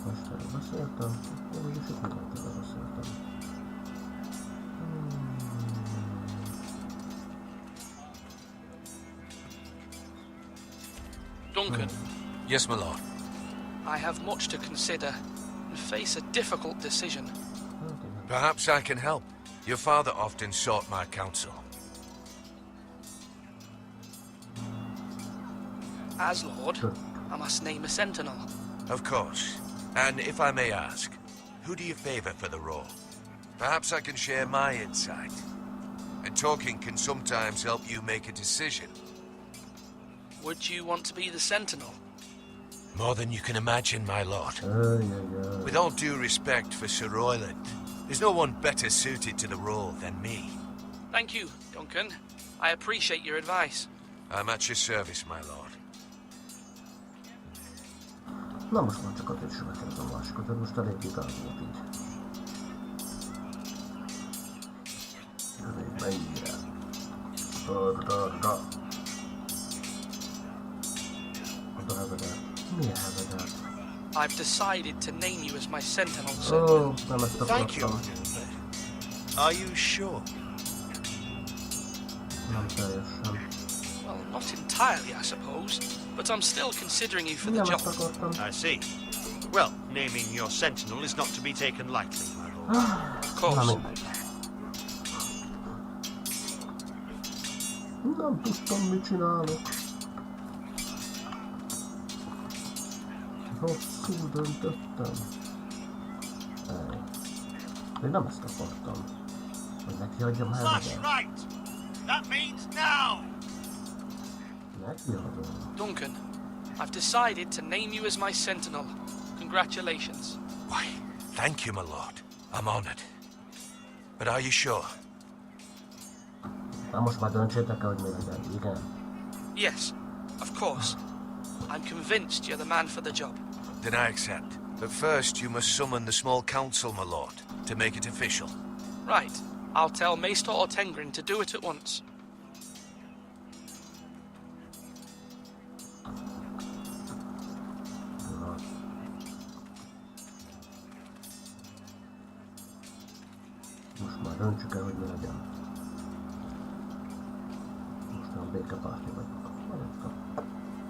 Ось басета. Я вже шукаю тебе басета. Duncan. Yes, my lord. I have much to consider and face a difficult decision. Perhaps I can help. Your father often sought my counsel. As Lord, I must name a sentinel. Of course. And if I may ask, who do you favor for the role? Perhaps I can share my insight. And talking can sometimes help you make a decision. Would you want to be the sentinel? More than you can imagine, my lord. With all due respect for Sir Royland, there's no one better suited to the role than me. Thank you, Duncan. I appreciate your advice. I'm at your service, my lord. Na most már csak a tősőbe kell a másikat, de most eléggé gál volt így. Jövő mennyire. Da. A hevedel. Milyen hevedel? I've decided to name you as my sentinel, sir. Oh, nem ezt Thank you. akartam. Are you sure? Nem teljesen. Well, not entirely, I suppose, but I'm still considering you for the Nem job. ezt akartam. I see. Well, naming your sentinel is not to be taken lightly, my lord. Of course. Nem tudtam, mit csinálok. Rosszul döntöttem. Még nem ezt akartam. Hogy neki adjam hevedel. Right! That means now! Neki adom. Duncan, I've decided to name you as my sentinel. Congratulations. Why, thank you, my lord. I'm honored. But are you sure? Na most már döntsétek el, hogy mi legyen, igen? Yes, of course. I'm convinced you're the man for the job. Then I accept. But first, you must summon the small council, my lord, to make it official. Right. I'll tell Maester Ortengrin to do it at once. Most már döntsük el, hogy mi legyen. Most nem békepárti vagyok.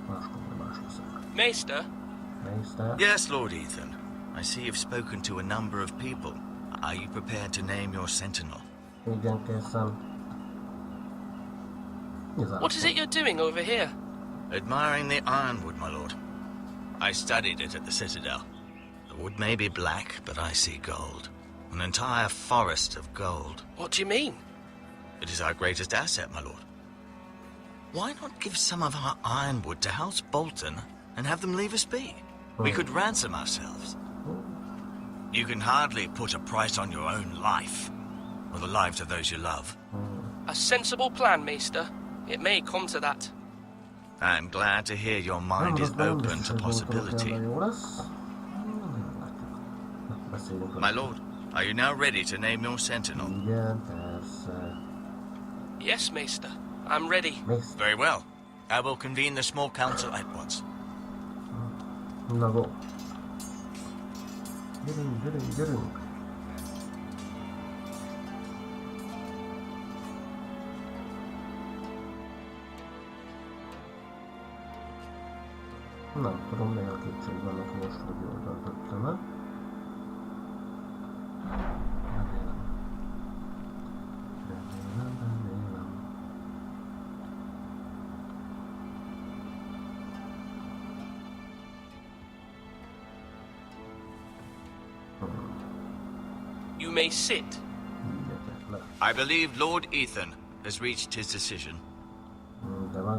Máskor más leszek. Maester? Maester? Yes, Lord Ethan. I see you've spoken to a number of people. Are you prepared to name your sentinel? Igen, készen. What is it you're doing over here? Admiring the ironwood, my lord. I studied it at the Citadel. The wood may be black, but I see gold. An entire forest of gold. What do you mean? It is our greatest asset, my lord. Why not give some of our ironwood to House Bolton and have them leave us be? We could ransom ourselves. You can hardly put a price on your own life, or the lives of those you love. A sensible plan, Maester. It may come to that. I'm glad to hear your mind is open to possibility. My lord, are you now ready to name your sentinel? Yes, Maester. I'm ready. Very well. I will convene the small council at once. Na go. Gyerünk. Nem tudom, néha kétség vannak most, hogy jól döntöttem-e. Remélem. You may sit. I believe Lord Ethan has reached his decision.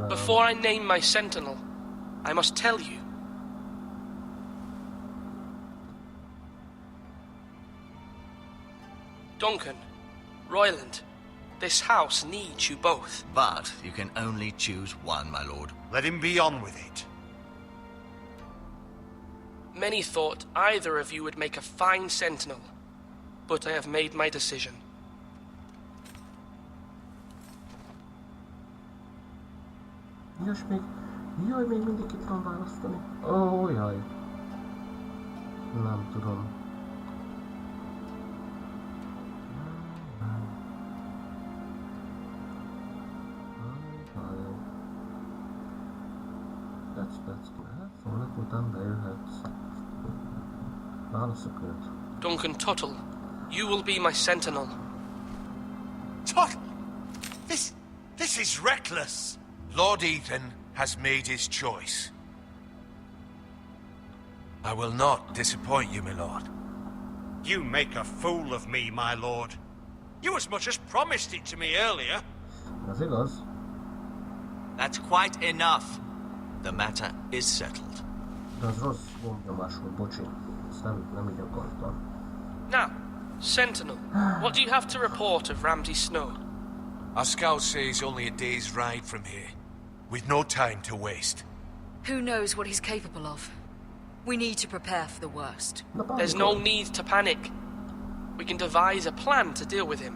Before I name my sentinel, I must tell you. Duncan, Royland, this house needs you both. But you can only choose one, my lord. Let him be on with it. Many thought either of you would make a fine sentinel, but I have made my decision. Jaj, még mindig ki tudom választani. Ó, jaj. Nem tudom. Perc lehet, szóval után bejöhetsz. Válaszok őt. Duncan Tuttle, you will be my sentinel. Tuttle! This is reckless! Lord Ethan has made his choice. I will not disappoint you, my lord. You make a fool of me, my lord. You as much as promised it to me earlier. Ez igaz. That's quite enough. The matter is settled. De az rossz gombnyomás volt, bocsi. Ezt nem így akartam. Now, sentinel, what do you have to report of Ramsay Snow? Our scout says only a day's ride from here. With no time to waste. Who knows what he's capable of? We need to prepare for the worst. There's no need to panic. We can devise a plan to deal with him.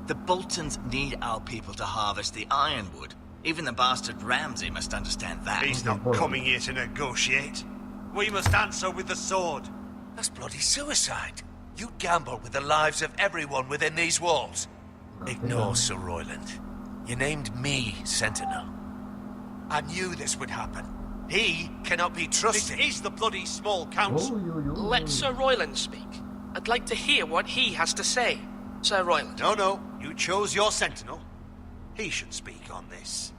The Boltons need our people to harvest the ironwood. Even the bastard Ramsay must understand that. He's not coming here to negotiate. We must answer with the sword. That's bloody suicide. You gamble with the lives of everyone within these walls. Ignore Sir Royland. You named me Sentinel. I knew this would happen. He cannot be trusted. This is the bloody small council. Let Sir Royland speak. I'd like to hear what he has to say. Sir Royland. No. You chose your sentinel. He should speak on this.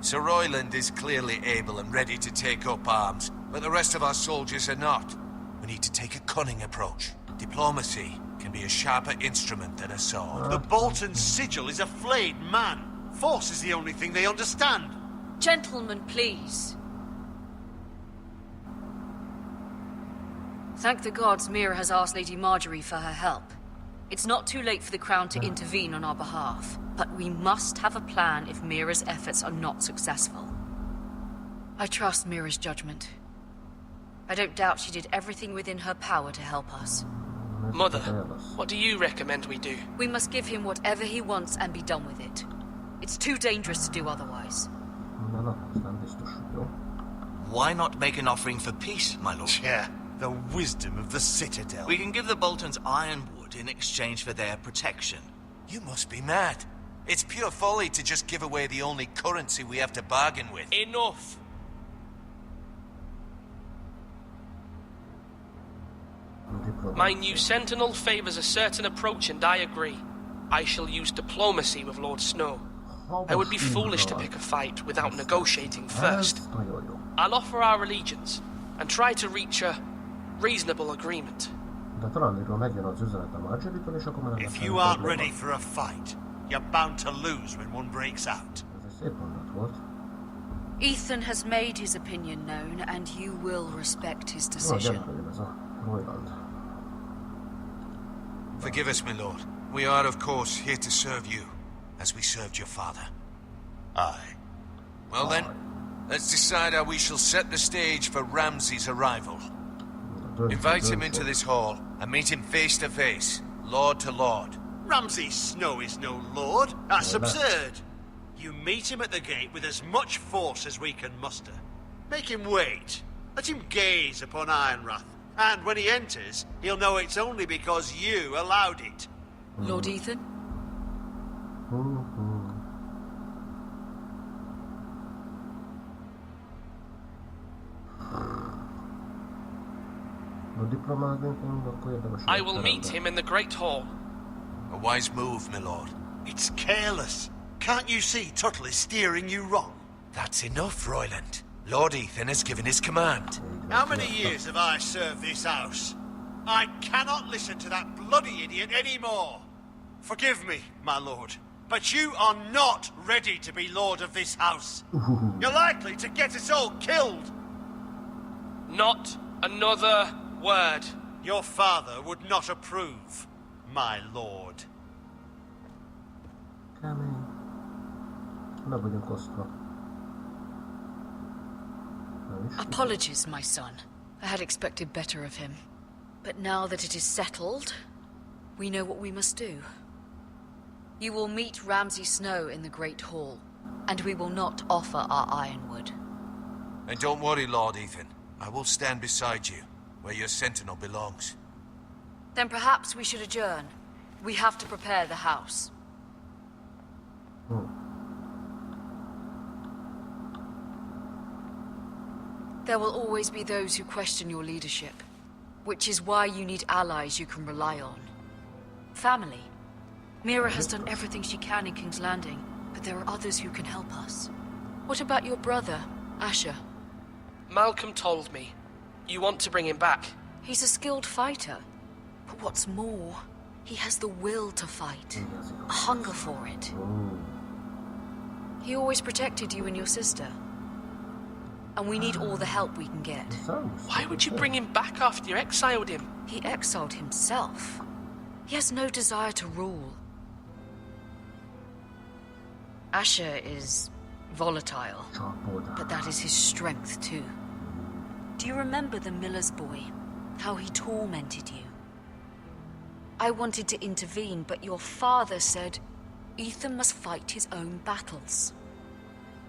Sir Royland is clearly able and ready to take up arms, but the rest of our soldiers are not. We need to take a cunning approach. Diplomacy can be a sharper instrument than a sword. The Bolton sigil is a flayed man. Force is the only thing they understand. Gentlemen, please. Thank the gods Mira has asked Lady Marjorie for her help. It's not too late for the Crown to intervene on our behalf, but we must have a plan if Mira's efforts are not successful. I trust Mira's judgment. I don't doubt she did everything within her power to help us. Mother, what do you recommend we do? We must give him whatever he wants and be done with it. It's too dangerous to do otherwise. Why not make an offering for peace, my lord? Yeah, the wisdom of the Citadel. We can give the Boltons ironwood in exchange for their protection. You must be mad. It's pure folly to just give away the only currency we have to bargain with. Enough! My new sentinel favors a certain approach, and I agree. I shall use diplomacy with Lord Snow. I would be foolish to pick a fight without negotiating first. I'll offer our allegiance and try to reach a reasonable agreement. If you aren't ready for a fight, you're bound to lose when one breaks out. Ethan has made his opinion known, and you will respect his decision. Forgive us, my lord. We are, of course, here to serve you, as we served your father. Aye. Well then, let's decide how we shall set the stage for Ramsay's arrival. Invite him into this hall, and meet him face to face, lord to lord. Ramsay Snow is no lord. That's absurd. You meet him at the gate with as much force as we can muster. Make him wait. Let him gaze upon Ironrath, And when he enters, he'll know it's only because you allowed it. Lord Ethan? I will meet him in the Great Hall. A wise move, my lord. It's careless. Can't you see Tuttle is steering you wrong? That's enough, Royland. Lord Ethan has given his command. How many years have I served this house? I cannot listen to that bloody idiot anymore. Forgive me, my lord, but you are not ready to be lord of this house. You're likely to get us all killed. Not another word. Your father would not approve, my lord. Apologies, my son. I had expected better of him. But now that it is settled, we know what we must do. You will meet Ramsay Snow in the Great Hall, and we will not offer our ironwood. And don't worry, Lord Ethan. I will stand beside you, where your sentinel belongs. Then perhaps we should adjourn. We have to prepare the house. There will always be those who question your leadership, which is why you need allies you can rely on. Family. Mira has done everything she can in King's Landing, but there are others who can help us. What about your brother, Asher? Malcolm told me. You want to bring him back? He's a skilled fighter. But what's more, he has the will to fight. A hunger for it. He always protected you and your sister. And we need all the help we can get. Why would you bring him back after you exiled him? He exiled himself. He has no desire to rule. Asher is volatile, but that is his strength too. Do you remember the miller's boy? How he tormented you? I wanted to intervene, but your father said Ethan must fight his own battles.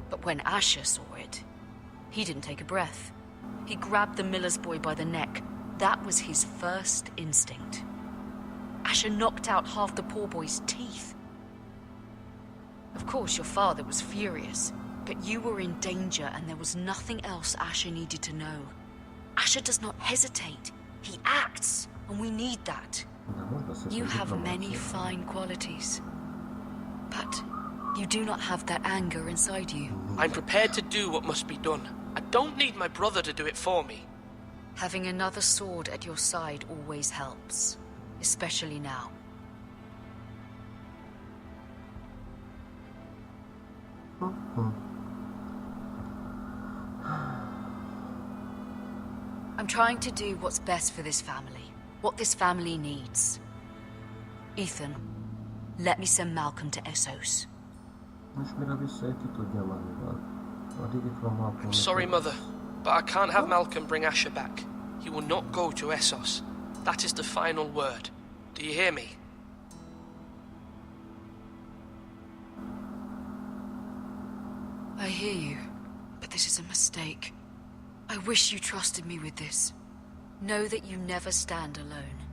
But when Asher saw it, he didn't take a breath. He grabbed the miller's boy by the neck. That was his first instinct. Asher knocked out half the poor boy's teeth. Of course, your father was furious, but you were in danger and there was nothing else Asher needed to know. Asher does not hesitate. He acts, and we need that. You have many fine qualities, but you do not have that anger inside you. I'm prepared to do what must be done. I don't need my brother to do it for me. Having another sword at your side always helps, especially now. I'm trying to do what's best for this family, what this family needs. Ethan, let me send Malcolm to Essos. I'm sorry, Mother, but I can't have Malcolm bring Asher back. He will not go to Essos. That is the final word. Do you hear me? I hear you, but this is a mistake. I wish you trusted me with this. Know that you never stand alone.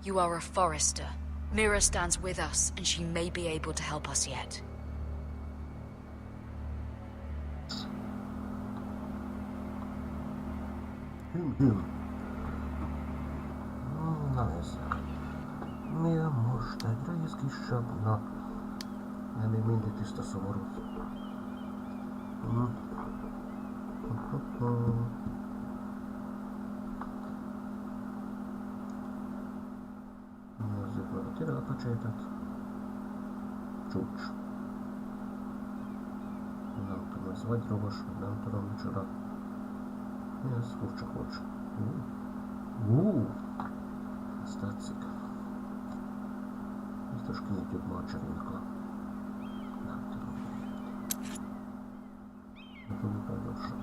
You are a forester. Mira stands with us, and she may be able to help us yet. Na ez. Milyen most egy rész kisebb? Na. Nem, még mindig tiszta szomorú. Nézzük meg a tirálpecsétet. Csúcs. Nem tudom, ez vagy rovos, vagy nem tudom micsoda. Mi ez? Furcsa kulcs. Ez tetszik. Biztos kinyitjuk Marjorie-nak a... Nem tudom miért. Ne tudjuk el gyorsan.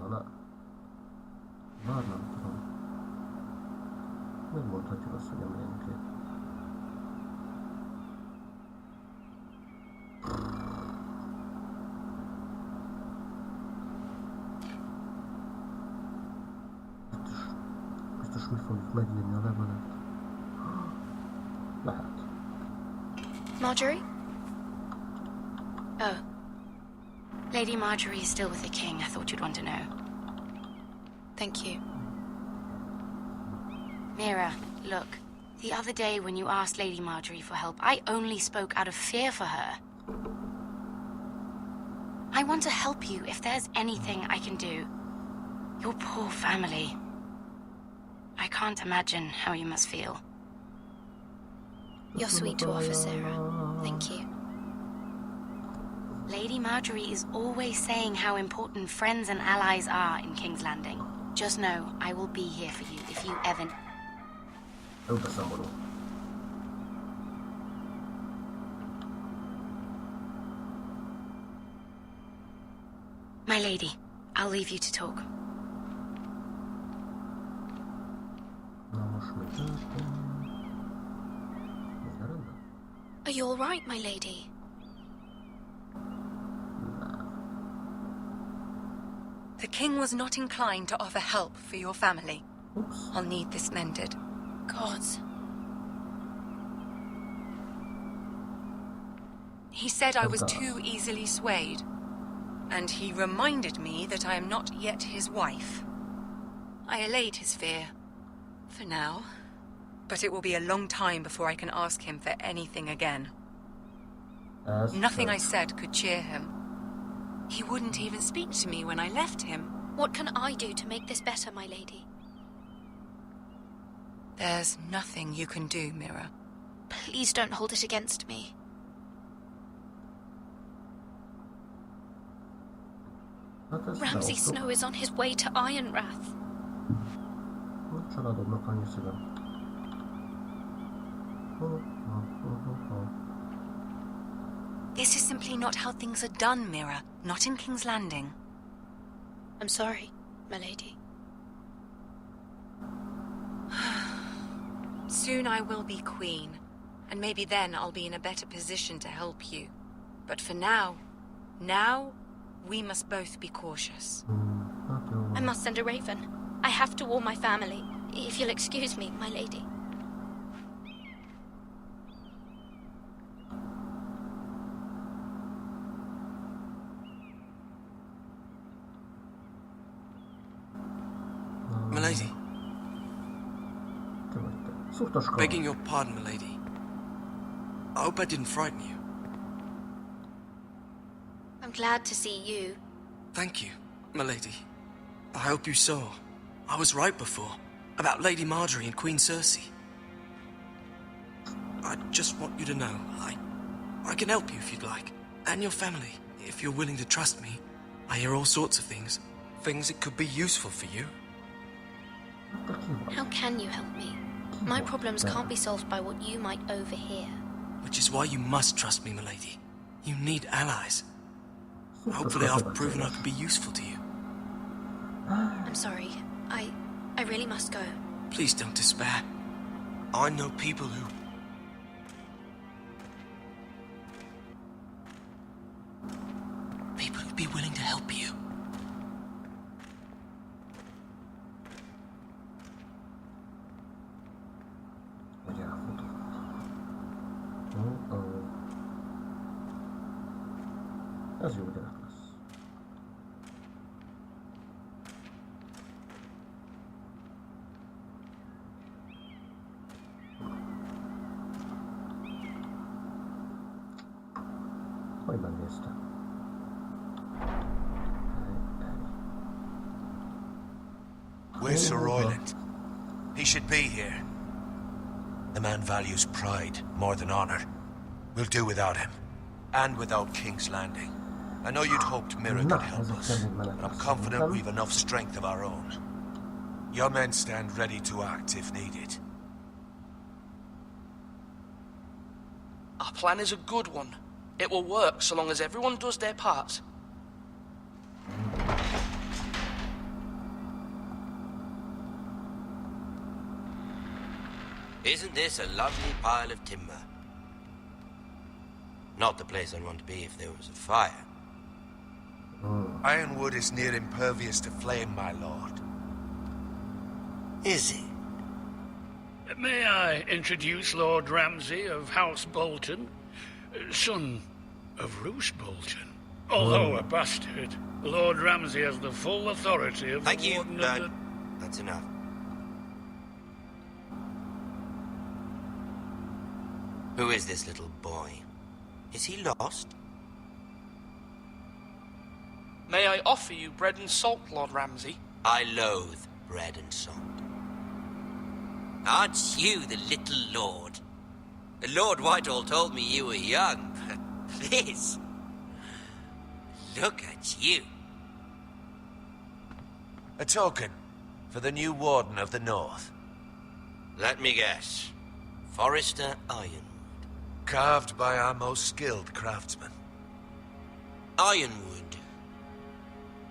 Na. Bár nem tudom. Megmondhatjuk azt, hogy a miénké. most mi fogjuk megírni a levelet? Lehet. Marjorie? Oh. Lady Marjorie is still with the king. I thought you'd want to know. Thank you. Mira, look. The other day when you asked Lady Marjorie for help, I only spoke out of fear for her. I want to help you if there's anything I can do. Your poor family. I can't imagine how you must feel. You're sweet to offer, Sarah. Thank you. Lady Marjorie is always saying how important friends and allies are in King's Landing. Just know, I will be here for you if you ever... My lady, I'll leave you to talk. Are you all right, my lady? The king was not inclined to offer help for your family. Oops. I'll need this mended. Gods. He said I was too easily swayed. And he reminded me that I am not yet his wife. I allayed his fear. For now. But it will be a long time before I can ask him for anything again. Nothing I said could cheer him. He wouldn't even speak to me when I left him. What can I do to make this better, my lady? There's nothing you can do, Mira. Please don't hold it against me. Ramsay Snow is on his way to Ironrath. This is simply not how things are done, Mira. Not in King's Landing. I'm sorry, my lady. Soon I will be queen, and maybe then I'll be in a better position to help you. But for now, we must both be cautious. I must send a raven. I have to warn my family. If you'll excuse me, my lady. Milady. Begging your pardon, milady. I hope I didn't frighten you. I'm glad to see you. Thank you, milady. I hope you saw. I was right before. About Lady Marjorie and Queen Cersei. I just want you to know, I can help you if you'd like. And your family, if you're willing to trust me. I hear all sorts of things. Things that could be useful for you. How can you help me? My problems can't be solved by what you might overhear. Which is why you must trust me, milady. You need allies. Hopefully I've proven I could be useful to you. I'm sorry. I really must go. Please don't despair. I know people who... People who'd be willing to help you. Ez jó gyerek lesz. Hogy megnéztem? Where's Sir Royland? He should be here. The man values pride more than honor. We'll do without him. And without King's Landing. I know you'd hoped Mira could help us, but I'm confident we've enough strength of our own. Your men stand ready to act if needed. Our plan is a good one. It will work so long as everyone does their part. Isn't this a lovely pile of timber? Not the place I'd want to be if there was a fire. Ironwood is near impervious to flame, my lord. Is it? May I introduce Lord Ramsay of House Bolton, son of Roose Bolton. Although a bastard, Lord Ramsay has the full authority of the Warden of the... That's enough. Who is this little boy? Is he lost? May I offer you bread and salt, Lord Ramsay? I loathe bread and salt. Aren't you the little lord? Lord Whitehall told me you were young, but this... Look at you. A token for the new Warden of the North. Let me guess. Forrester Ironwood. Carved by our most skilled craftsmen. Ironwood.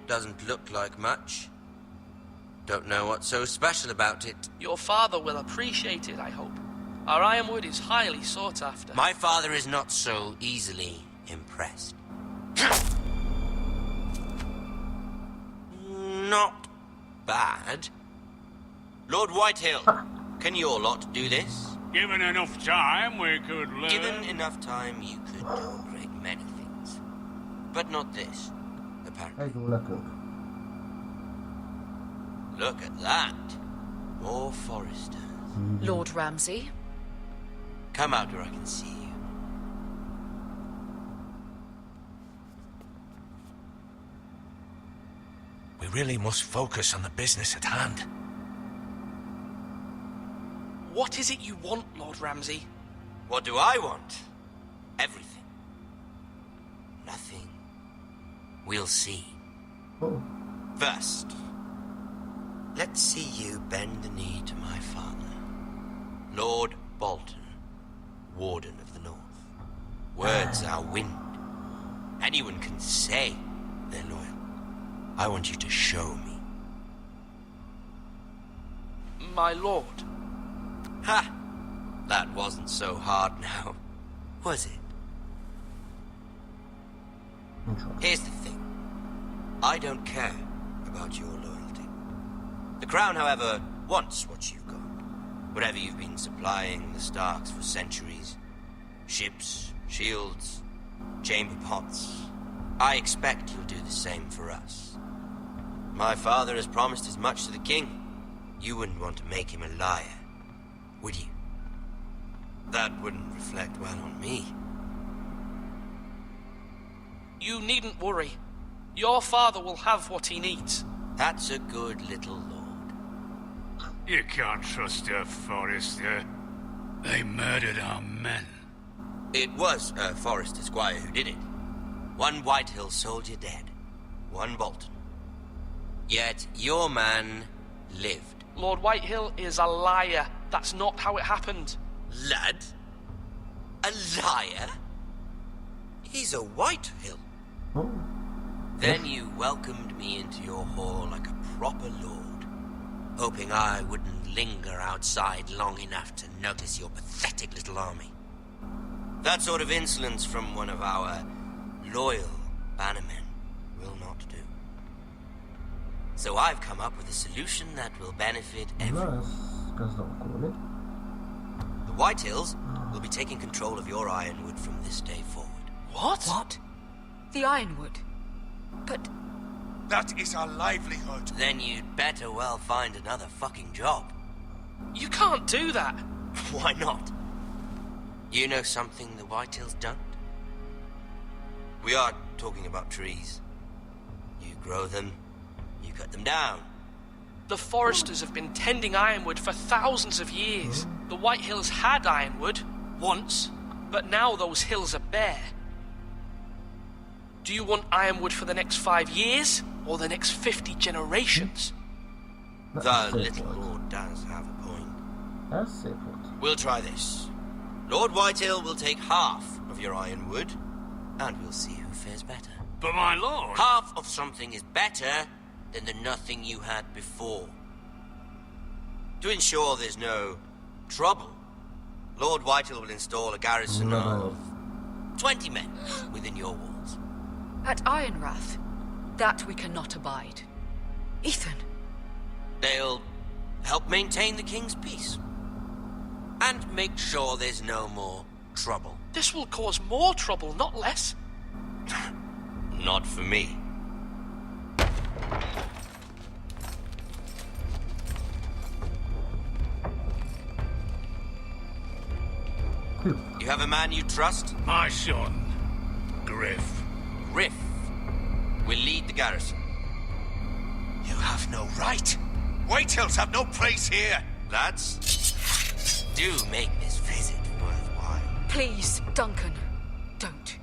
Doesn't look like much. Don't know what's so special about it. Your father will appreciate it, I hope. Our ironwood is highly sought after. My father is not so easily impressed. Not bad. Lord Whitehill, can your lot do this? Given enough time, we could learn... Given enough time, you could do a great many things. But not this, apparently. Look at that. More Foresters. Lord Ramsay? Come out where I can see you. We really must focus on the business at hand. What is it you want, Lord Ramsay? What do I want? Everything. Nothing. We'll see. First, let's see you bend the knee to my father, Lord Bolton, Warden of the North. Words are wind. Anyone can say they're loyal. I want you to show me. My lord. Ha! That wasn't so hard now, was it? Here's the thing. I don't care about your loyalty. The Crown, however, wants what you've got. Whatever you've been supplying the Starks for centuries. Ships, shields, chamber pots. I expect you'll do the same for us. My father has promised as much to the king. You wouldn't want to make him a liar, would you? That wouldn't reflect well on me. You needn't worry. Your father will have what he needs. That's a good little lord. You can't trust a Forrester. They murdered our men. It was a Forrester squire who did it. One Whitehill soldier dead. One Bolton. Yet your man lived. Lord Whitehill is a liar. That's not how it happened. Lad? A liar? He's a Whitehill. Then you welcomed me into your hall like a proper lord, hoping I wouldn't linger outside long enough to notice your pathetic little army. That sort of insolence from one of our loyal bannermen will not do. So I've come up with a solution that will benefit everyone. The Whitehills will be taking control of your ironwood from this day forward. What? What? The ironwood? But... That is our livelihood. Then you'd better well find another fucking job. You can't do that. Why not? You know something the Whitehills don't? We are talking about trees. You grow them, you cut them down. The Foresters have been tending ironwood for thousands of years. The Whitehills had ironwood, once, but now those hills are bare. Do you want ironwood for the next 5 years, or the next 50 generations? The little lord does have a point. We'll try this. Lord Whitehill will take half of your ironwood, and we'll see who fares better. But my lord... Half of something is better than the nothing you had before. To ensure there's no trouble, Lord Whitehill will install a garrison of 20 men within your walls. At Ironrath? That we cannot abide. Ethan! They'll help maintain the king's peace. And make sure there's no more trouble. This will cause more trouble, not less. Not for me. You have a man you trust? My son, Griff. Griff will lead the garrison. You have no right. Whitehills have no place here. Lads, do make this visit worthwhile. Please, Duncan, don't.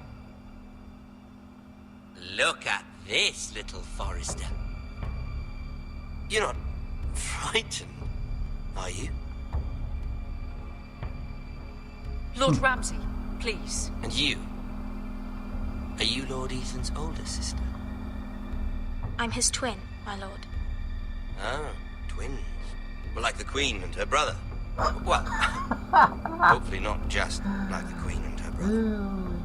Look at this, little Forester. You're not frightened, are you? Lord Ramsay, please. And you? Are you Lord Ethan's older sister? I'm his twin, my lord. Ah, twins. Well, like the Queen and her brother. Well, hopefully not just like the Queen and her brother.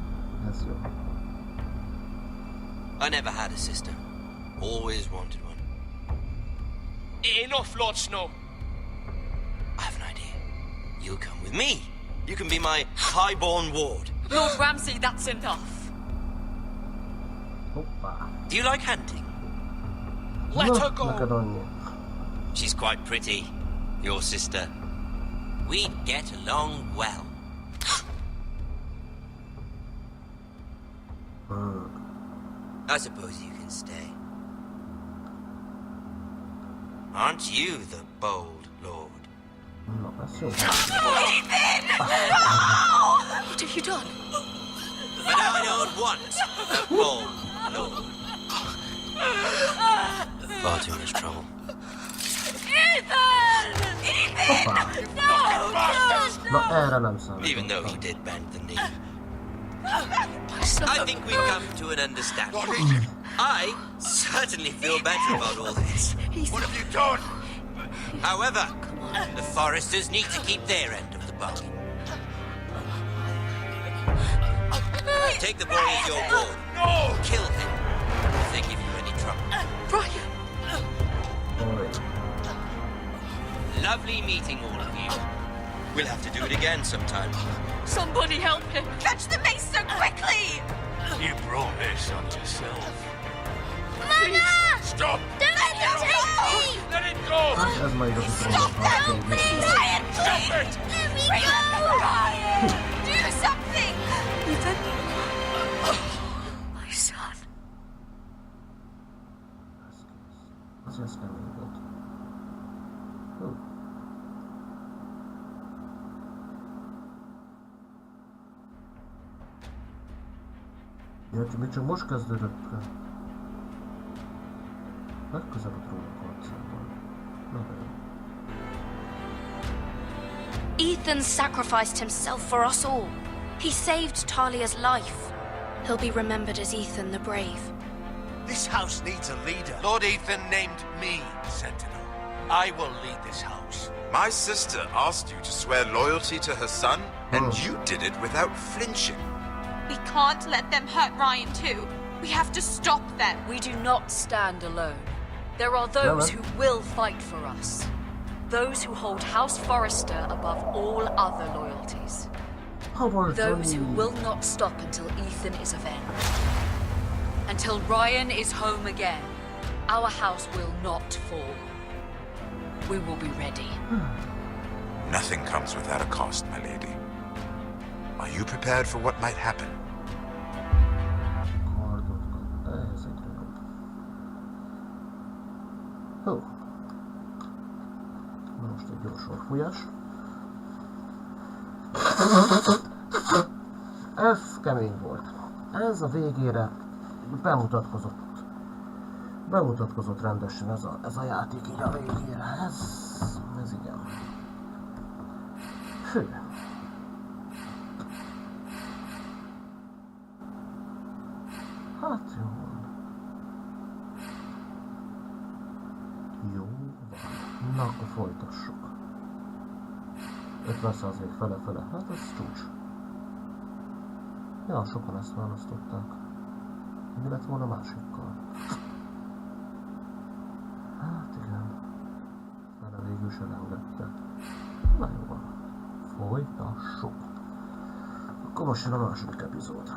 I never had a sister. Always wanted one. Enough, Lord Snow. I have an idea. You'll come with me. You can be my highborn ward. Lord Ramsay, that's enough. Do you like hunting? Let her go. She's quite pretty, your sister. We'd get along well. I suppose you can stay. Aren't you the bold lord? What have you done? But I don't want the bold lord. Far too much trouble. Ethan! Even though he did bend the knee. I think we've come to an understanding. I certainly feel better about all this. What have you done? However, the Foresters need to keep their end of the bargain. Take the boy as your ward. No! Kill him if they give you any trouble. Brian! Lovely meeting all of you. We'll have to do it again sometime. Somebody help him! Catch the mace so quickly! You brought this on yourself. Mama! Stop! Don't let him take me! Let it go! Stop that! Ryan, Stop it! Let me go! Ryan! Do something! Ethan? My son. Ja, még csak most kezdődött el. Legközelebb róla harcában. Ethan sacrificed himself for us all. He saved Talia's life. He'll be remembered as Ethan the Brave. This house needs a leader. Lord Ethan named me Sentinel. I will lead this house. My sister asked you to swear loyalty to her son, and you did it without flinching. We can't let them hurt Ryan too. We have to stop them. We do not stand alone. There are those who will fight for us. Those who hold House Forrester above all other loyalties. Those who will not stop until Ethan is avenged. Until Ryan is home again, our house will not fall. We will be ready. Nothing comes without a cost, my lady. Are you prepared for what might happen? Most egy gyors orfújás. Ez kemény volt. Ez a végére bemutatkozott rendesen ez a játék így a végére. Ez igen. Hű. Hát jó van. Jó van. Na, akkor folytassuk. 50% fele-fele. Hát ez csúcs. Ja, sokan ezt választották. Mi lett volna másikkal? Hát igen. Fele végül is elengedte. Na jó van. Folytassuk. Akkor most jön a második epizód.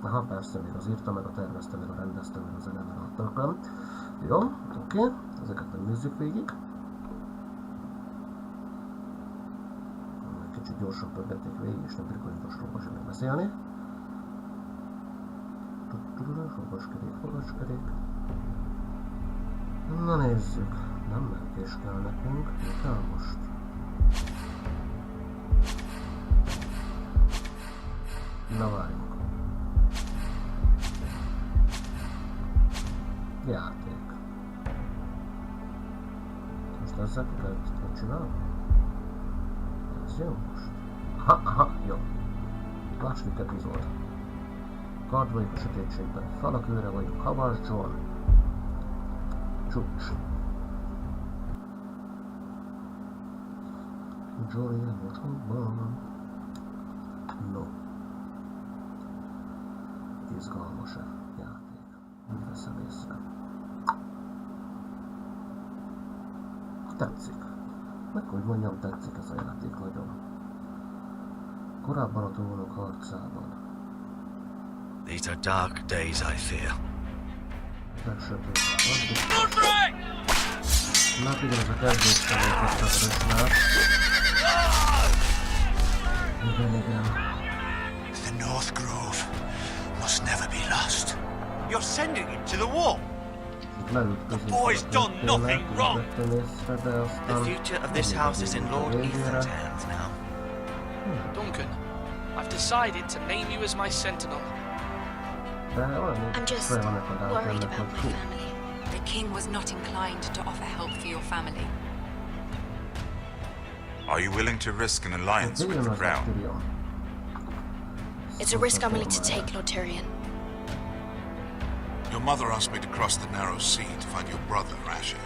Aha, persze, még az írta, meg a tervezte, meg a rendezte, meg a zene, meg a tököm. Jó, oké, ezeket nem nézzük végig. Kicsit gyorsan pörgették végig, és nem bírjuk olyan gyorsról sem beszélni. Fogaskerék. Na nézzük, nem mentés kell nekünk, mi kell most? Na várjunk. Játék. Most ezzel kell csinálni? Ez jó most? Aha, jó. Második epizód. Kard vagyok a sötétségben. Falak őre vagyok. Havas John. Csúcs. Johnny emotokban. No. Izgalmas-e játék? Úgy veszem észre. Tetszik. Meg hogy mondjam, tetszik ez a játék nagyon. Korábban a trónok harcában. These are dark days, I fear. Legsötét. Hát igen, ez a kezdésre volt a Westerosinál. Igen. The North Grove must never be lost. You're sending him to the wall? The boy's done nothing wrong. The future of this house is in Lord Ethan's hands now. Duncan, I've decided to name you as my sentinel. I'm just worried about my family. The king was not inclined to offer help for your family. Are you willing to risk an alliance with the crown? It's a risk I'm willing to take, Lord Tyrion. Your mother asked me to cross the narrow sea to find your brother, Asher.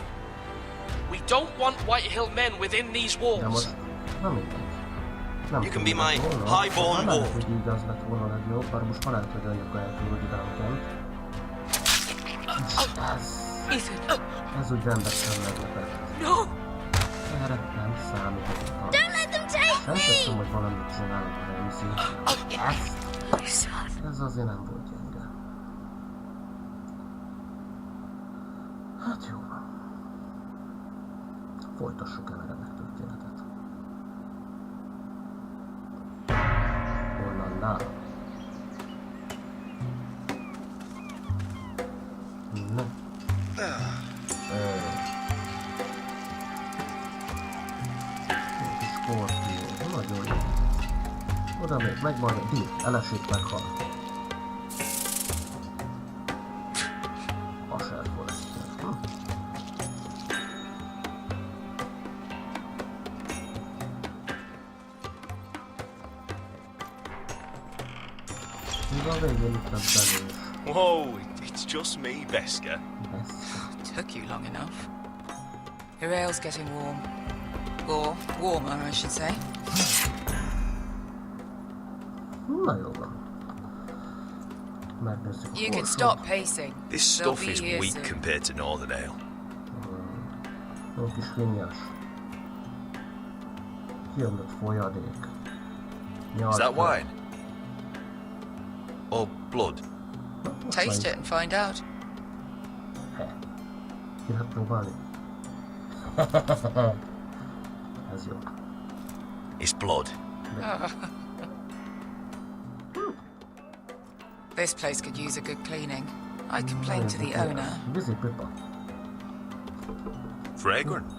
We don't want White Hill men within these walls. You can be my highborn ward. Ez úgy rendesen meglepett. No! Erre nem számítottam. Don't let them take me! Sejtettem, hogy valamit csinálok a Ramsay. Ez azért nem volt gyenge. Hát jó van. Folytassuk el a remek történetet. Hollanda. Na. Skorpió, nagyon jó. Oda még megvan a díj, elesik, meghal. Asher Forrester. Még a végén itt nem belős. Whoa, it's just me, Beskar. Took you long enough. Your ale's getting warm. Or warmer, I should say. Na jó van. Megnézzük a You can korsót. stop pacing. This stuff is weak compared to Northern Ale. Jó kis finnyás. Kiömlött folyadék. Is that wine? Or blood? Taste it and find out. Ki lehet próbálni? Ez jó. It's blood. This place could use a good cleaning. I complained to the owner. Vízi pipa. Fragrant.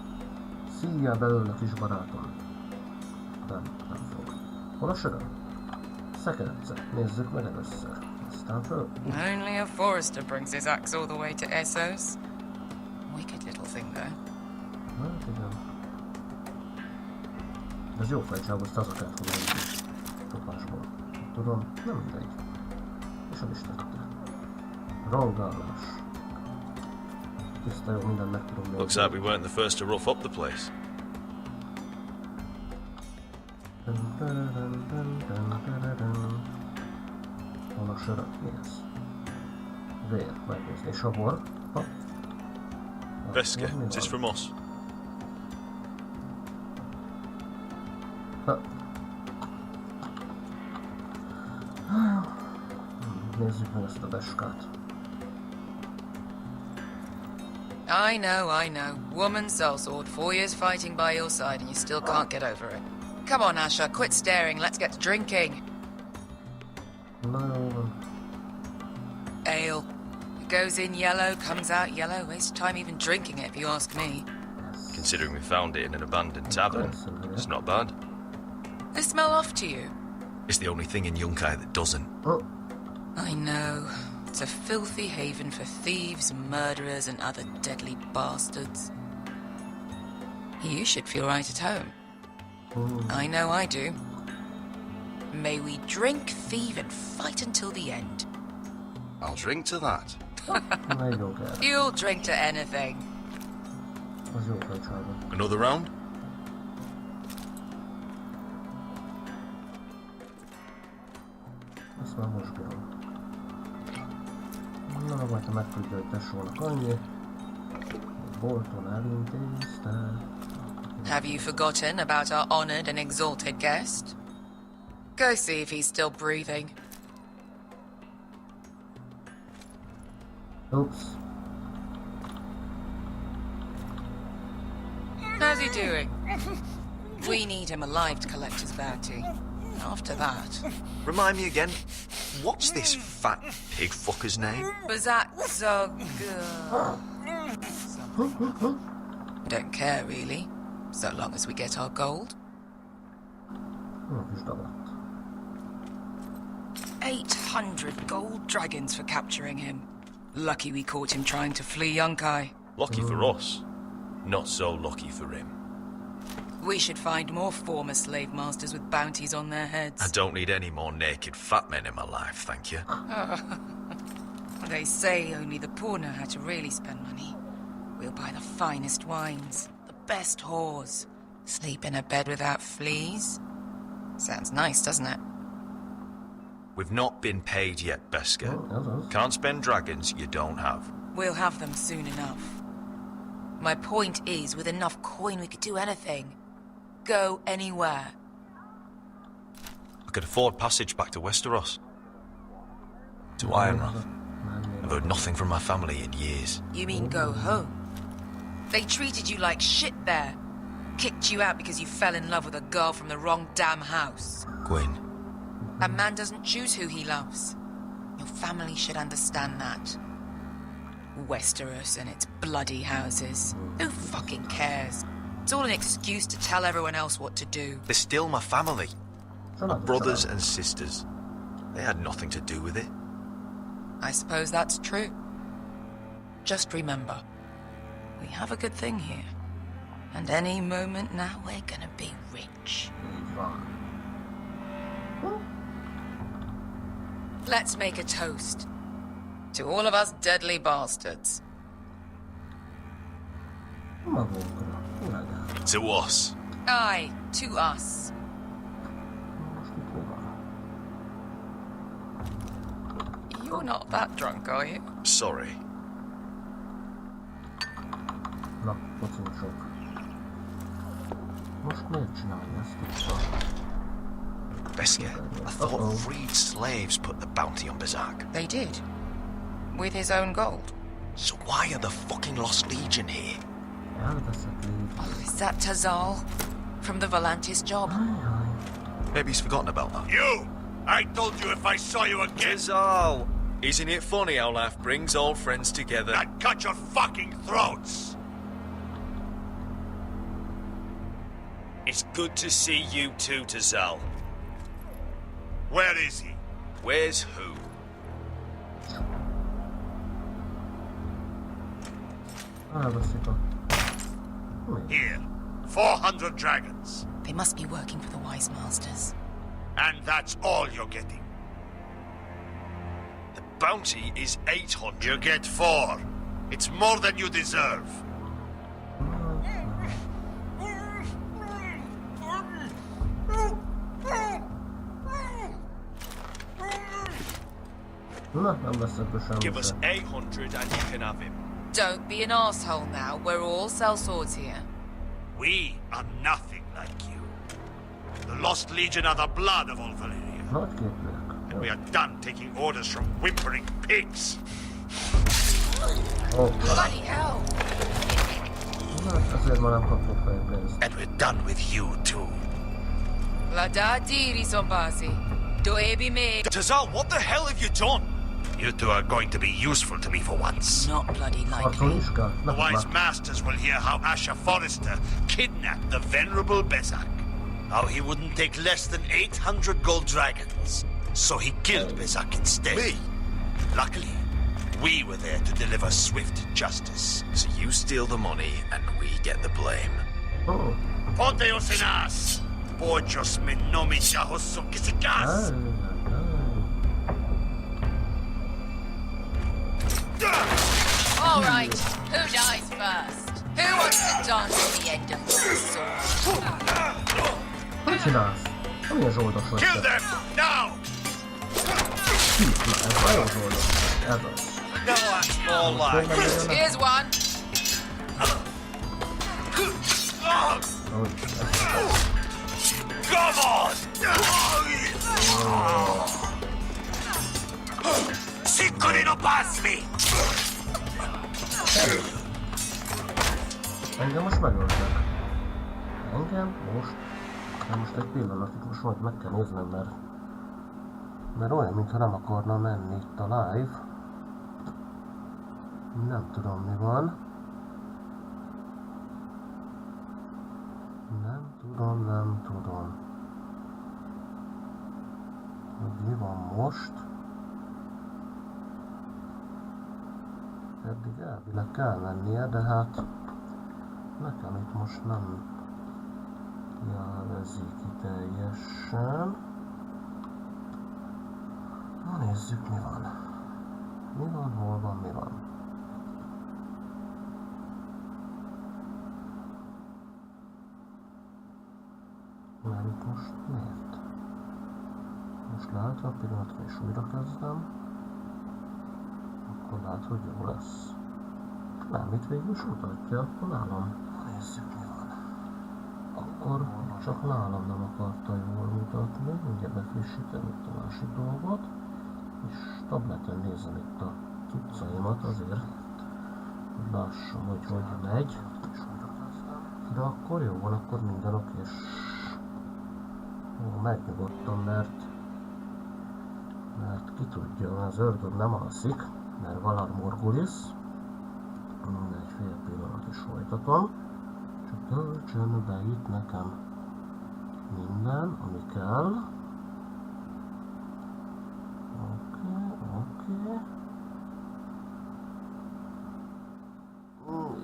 Szíjjel belőle, kis barátom. Nem fog. Hol a söröm? Szekerece. Nézzük meg először. Aztán föl. Only a Forrester brings his axe all the way to Essos. Wicked little thing, though. Hát igen. Ez jó fejcságozta, az a kellett volna egy kapásból. Tudom, nem mindegy. És el is tette. Rongálás. Tiszta jó, mindent meg tudom. Looks like we weren't the first to rough up the place. Hol a sörök? Mi ez? Vér, megnézni. És a bor? Ha? Beskar, is this from us? Nézzük meg ezt a deskát. I know. Woman sellsword, 4 years fighting by your side and you still can't get over it. Come on, Asher, quit staring, let's get to drinking. No. Ale. It goes in yellow, comes out yellow. Waste time even drinking it, if you ask me. Considering we found it in an abandoned tavern, it's not bad. They smell off to you? It's the only thing in Yunkai that doesn't. Oh. I know. It's a filthy haven for thieves, murderers, and other deadly bastards. You should feel right at home. I know I do. May we drink, thieve, and fight until the end. I'll drink to that. You'll drink to anything. Another round? Ezt már most bírom. Na, majd ha megtudja, hogy tesónak annyi. Bolton elintézte. Have you forgotten about our honored and exalted guest? Go see if he's still breathing. Oops. How's he doing? We need him alive to collect his bounty. After that... Remind me again, what's this fat pig fucker's name? Bazak Zog... Don't care, really. So long as we get our gold. 800 gold dragons for capturing him. Lucky we caught him trying to flee Yunkai. Lucky for us. Not so lucky for him. We should find more former slave masters with bounties on their heads. I don't need any more naked fat men in my life, thank you. They say only the poor know how to really spend money. We'll buy the finest wines, the best whores, sleep in a bed without fleas. Sounds nice, doesn't it? We've not been paid yet, Beska. Can't spend dragons you don't have. We'll have them soon enough. My point is, with enough coin we could do anything. Go anywhere. I could afford passage back to Westeros. To Ironrath. I've heard nothing from my family in years. You mean go home? They treated you like shit there. Kicked you out because you fell in love with a girl from the wrong damn house. Gwyn. A man doesn't choose who he loves. Your family should understand that. Westeros and its bloody houses. Who fucking cares? It's all an excuse to tell everyone else what to do. They're still my family. My brothers and sisters. They had nothing to do with it. I suppose that's true. Just remember, we have a good thing here. And any moment now we're gonna be rich. Let's make a toast. To all of us deadly bastards. To us. Aye, to us. You're not that drunk, are you? Sorry. Na, pocincok. Most miért csinálni ezt itt? Beska, I thought freed slaves put the bounty on Bazak. They did. With his own gold. So why are the fucking Lost Legion here? Oh, is that Tazal? From the Volantis job? Maybe he's forgotten about that. You! I told you if I saw you again... Tazal! Isn't it funny how life brings old friends together? I'd cut your fucking throats! It's good to see you too, Tazal. Where is he? Where's who? Here. 400 dragons. They must be working for the Wise Masters. And that's all you're getting. The bounty is 800. You get 4. It's more than you deserve. Give us 800 and you can have him. Don't be an asshole now. We're all sellswords here. We are nothing like you. The Lost Legion are the blood of all Valyria. And we are done taking orders from whimpering pigs. Bloody hell! And we're done with you too. Tazal, what the hell have you done? You two are going to be useful to me for once. Not bloody likely. The wise masters will hear how Asher Forrester kidnapped the venerable Bezak. How he wouldn't take less than 800 gold dragons. So he killed Bezak instead. Me? Luckily, we were there to deliver swift justice. So you steal the money and we get the blame. Ponteos in us! Pojos me nomi shahoso kisikas! All right, who dies first? Who wants to dance at the end of the sword? Mit csinálsz? Milyen zsoldos vagy Kill te? them now! Ez nagyon zsoldos. Ez az. No, that's more like. Here's one. Come on! Siccoli no pasmi! Engem most megöltek. Engem most? De most egy pillanatig most majd meg kell néznem, mert olyan, mintha nem akarna menni itt a live. Nem tudom, mi van. Nem tudom. Hogy mi van most? Eddig elvileg kell mennie, de hát nekem itt most nem jelözik ki teljesen. Na nézzük, mi van. Mi van, hol van, mi van. Mert itt most miért? Most leálltam a pillanatra és újra kezdem. Akkor lehet, hogy jó lesz. Nem, itt végül is mutatja, akkor nálam. Nézzük, mi van. Akkor csak nálam nem akarta jól mutatni. Mindjárt befrissítem itt a másik dolgot. És tableten nézem itt a cuccaimat azért, hogy lássam, hogy megy. De akkor jó van, akkor minden oké, és megnyugodtam, mert ki tudja, az ördög nem alszik, mert Valar Morghulis. Egy fél pillanat is folytatom. Csak töltsön be itt nekem minden, ami kell. Oké.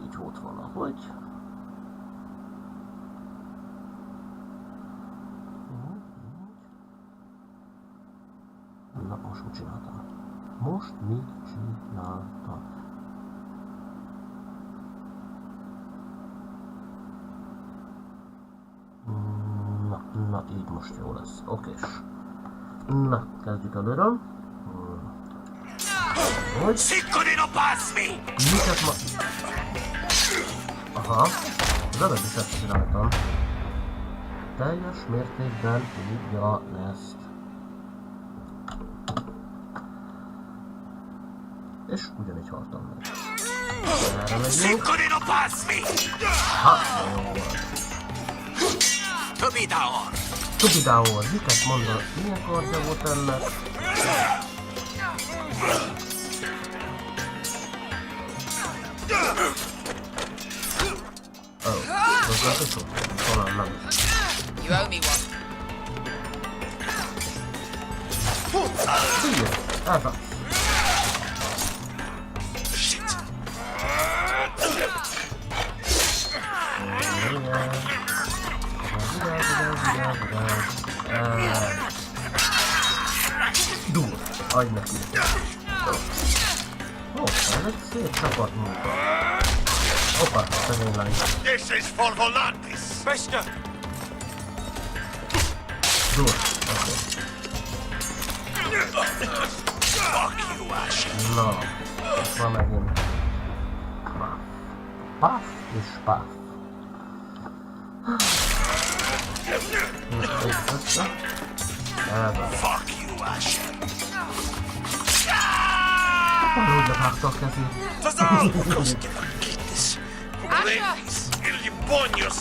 Így volt valahogy. Na, most mit csináltam? Na, így most jó lesz. Okés. Na, kezdjük előről. Hogy? Miket ma... Aha, az előbb is ezt csináltam. Teljes mértékben ugyanezt. És ugyanígy haltam meg. Erre megyünk. Ha, jó volt. Tubidaor, miket mondod? Milyen kardja volt ennek? Talán nem is. You owe me one. Figyelj, ez az. Dur, adj neki. Ez egy szép csapatmunka. Hoppá, szegény lány. This is for Volantis! Bester! Dur, oké. Fuck you, Asher! Na, itt van megint. Paf és paf. Fuck you, Asher. Úgy levágta a kezét. Tazal! Kittis! Kukulékis! Iljibonyos!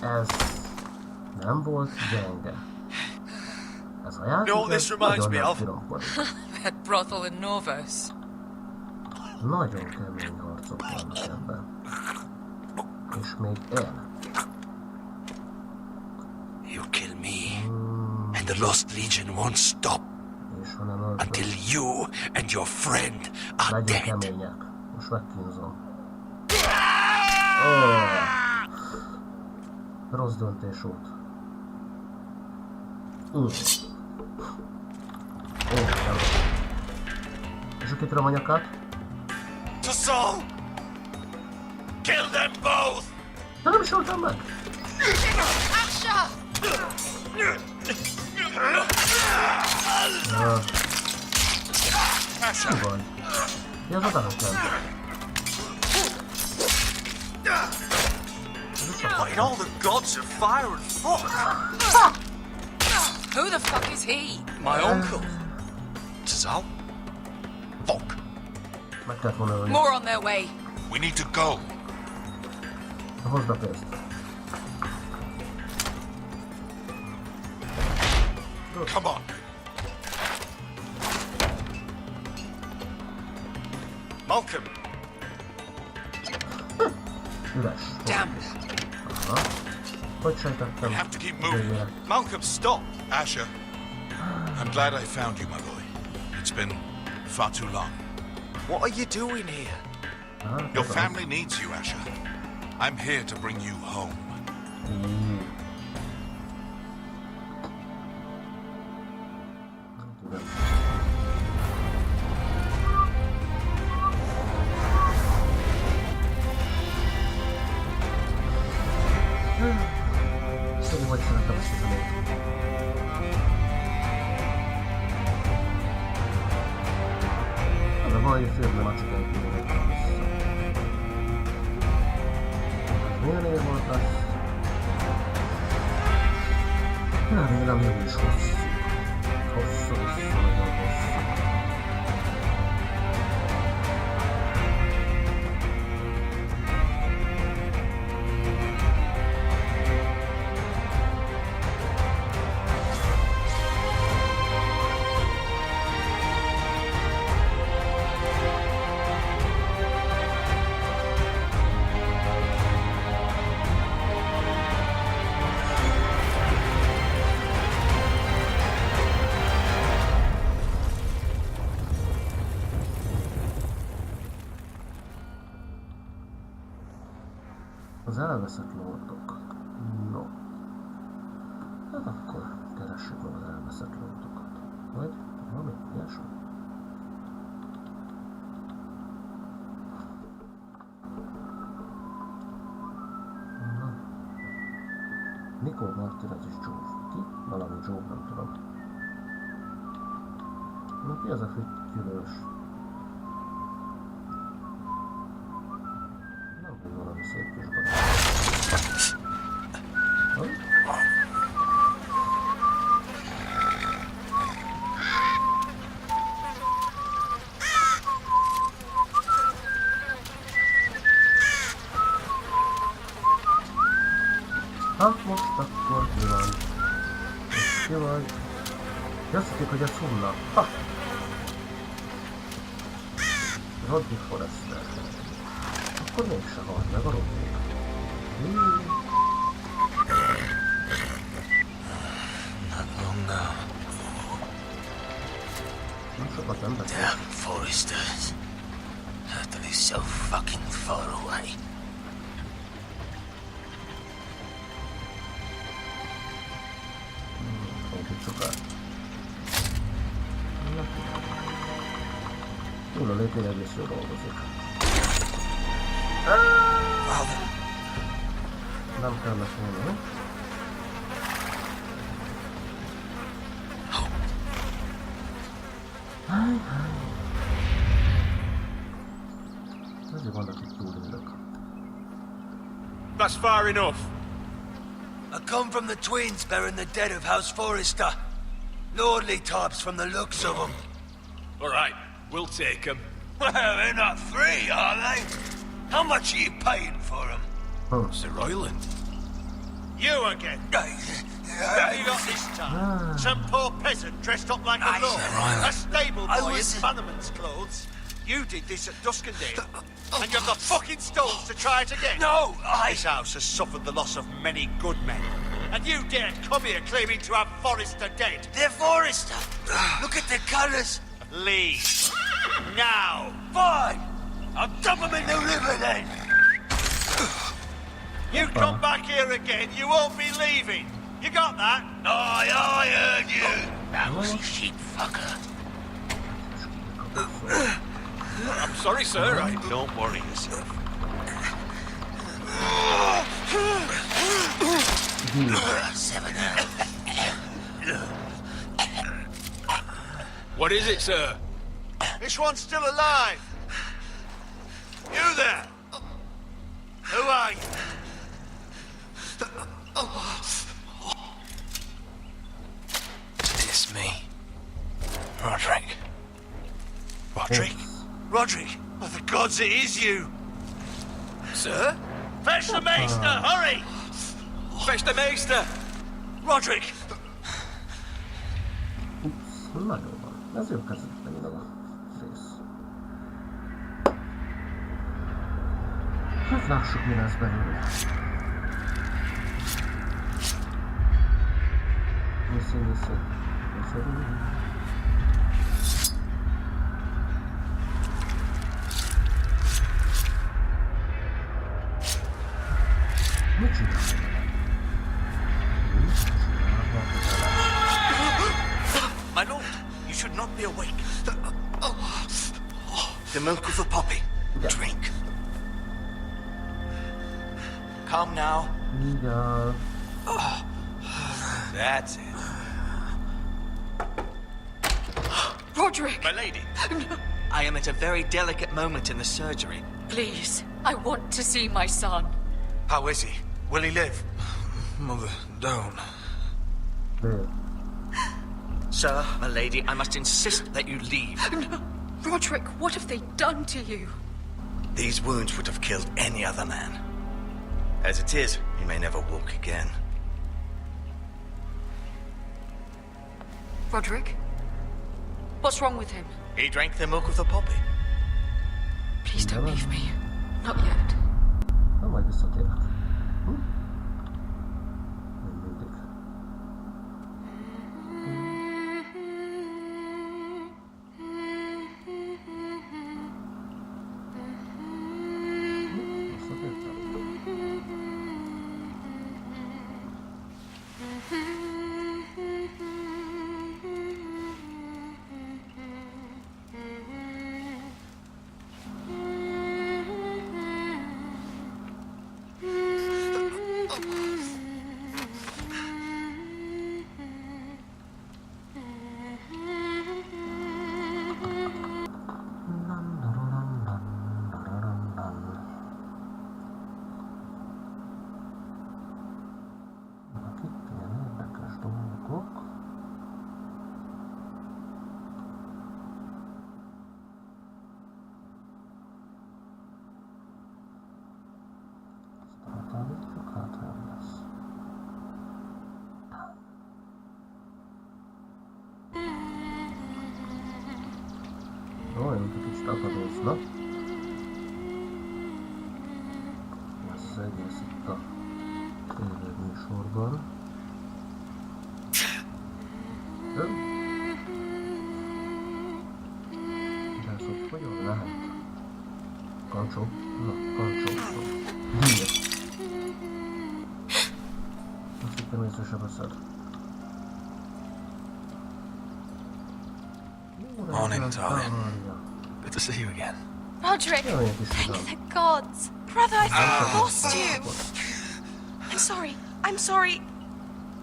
Ez nem volt gyenge. Ez a játék nagyon nem finomkodik. That brothel in Novus. Nagyon kemény harcok vannak ebben. És még én. You kill me, and the Lost Legion won't stop until you and your friend are dead. Kemények. Most megkínzom. Rossz döntés volt. És aki tudom a nyakát? Tazal! Kill them both! De nem is voltam meg! Asher! Mi van? Mi az adának nem? Like all the gods of fire and fog! Who the fuck is he? My uncle. Tazal? Fuck. Meg kellett volna ölni. More on their way. We need to go. Hozd a pénzt. Come on. Malcolm. Üres. Damn. Aha. Hogy sejtettem? We have to keep moving. Malcolm, stop. Asher, I'm glad I found you, my boy. It's been far too long. What are you doing here? Your family needs you, Asher. I'm here to bring you home. Szerintem, hogy szeretem ezt a zenét. Az a baj, hogy filmben már csak egy pillanatban vissza. Ez milyen év volt lesz? Remélem jó is hosszú. Hosszú, nagyon hosszú. Az elveszett lordok. No. Hát akkor keressük meg az elveszett lordokat. Vagy valami ilyesmi. Na. Mikor Martinez és Joe? Ki? Valami Joe, nem tudom. Na ki az a fütyülős? Valami szép kis barát. Hát most akkor mi van? És ki vagy? Azt hitték, hogy ez hunna. Ha! Rodney Forrester. Akkor mégse halt meg a Rodney. Not long now. Nem sokat nem beszél. Damn Foresters. Have to be so fucking far away. Túl a lépén egész jól dolgozik. Nem kellett volna, mi? Ezért vannak itt túlélők. That's far enough. I come from the twins bearing the dead of House Forrester. Lordly types from the looks of them. All right, we'll take them. Well, they're not free, are they? How much are you paying for them? Sir Royland. You again. What have you got this time? Some poor peasant dressed up like a lord. A stable boy in bannerman's clothes. You did this at Duskendale. And you've got fucking stones to try it again. No, This house has suffered the loss of many good men. And you dare come here claiming to have Forrester dead. They're Forrester. Look at the colours. Leave. Now. Fine. I'll dump them in the river then. You come back here again, you won't be leaving. You got that? Aye, I heard you. Lousy sheep fucker. I'm sorry, sir. Don't worry yourself. What is it, sir? This one's still alive. You there? Who are you? It's me. Roderick. Roderick? Roderick? Oh, the gods, it is you. Sir? Fetch the maester, hurry! Fetch the maester! Roderick! Ups, nagyon van. Ez jó kezdett megint a rész. Hát lássuk, mi lesz belőle. Vissza. Mit csinálj? My lord, you should not be awake. The milk of the poppy. Drink. Come now. That's it. Roderick! My lady. No. I am at a very delicate moment in the surgery. Please, I want to see my son. How is he? Will he live? Mother, don't. There. Sir, my lady, I must insist that you leave. No. Roderick, what have they done to you? These wounds would have killed any other man. As it is, he may never walk again. Roderick? What's wrong with him? He drank the milk of the poppy. Please don't leave me. Not yet. Na, majd visszatérek. Mindig. Olyan kicsit akadóznak. Ez az egész itt a tévéműsorban. De ez ott hogyan lehet? Kancsó? Na, kancsó. Díjat. Azt hittem észre se veszed. Morning, darling. Good to see you again. Roderick! Thank the gods! Brother, I thought I lost you! I'm sorry.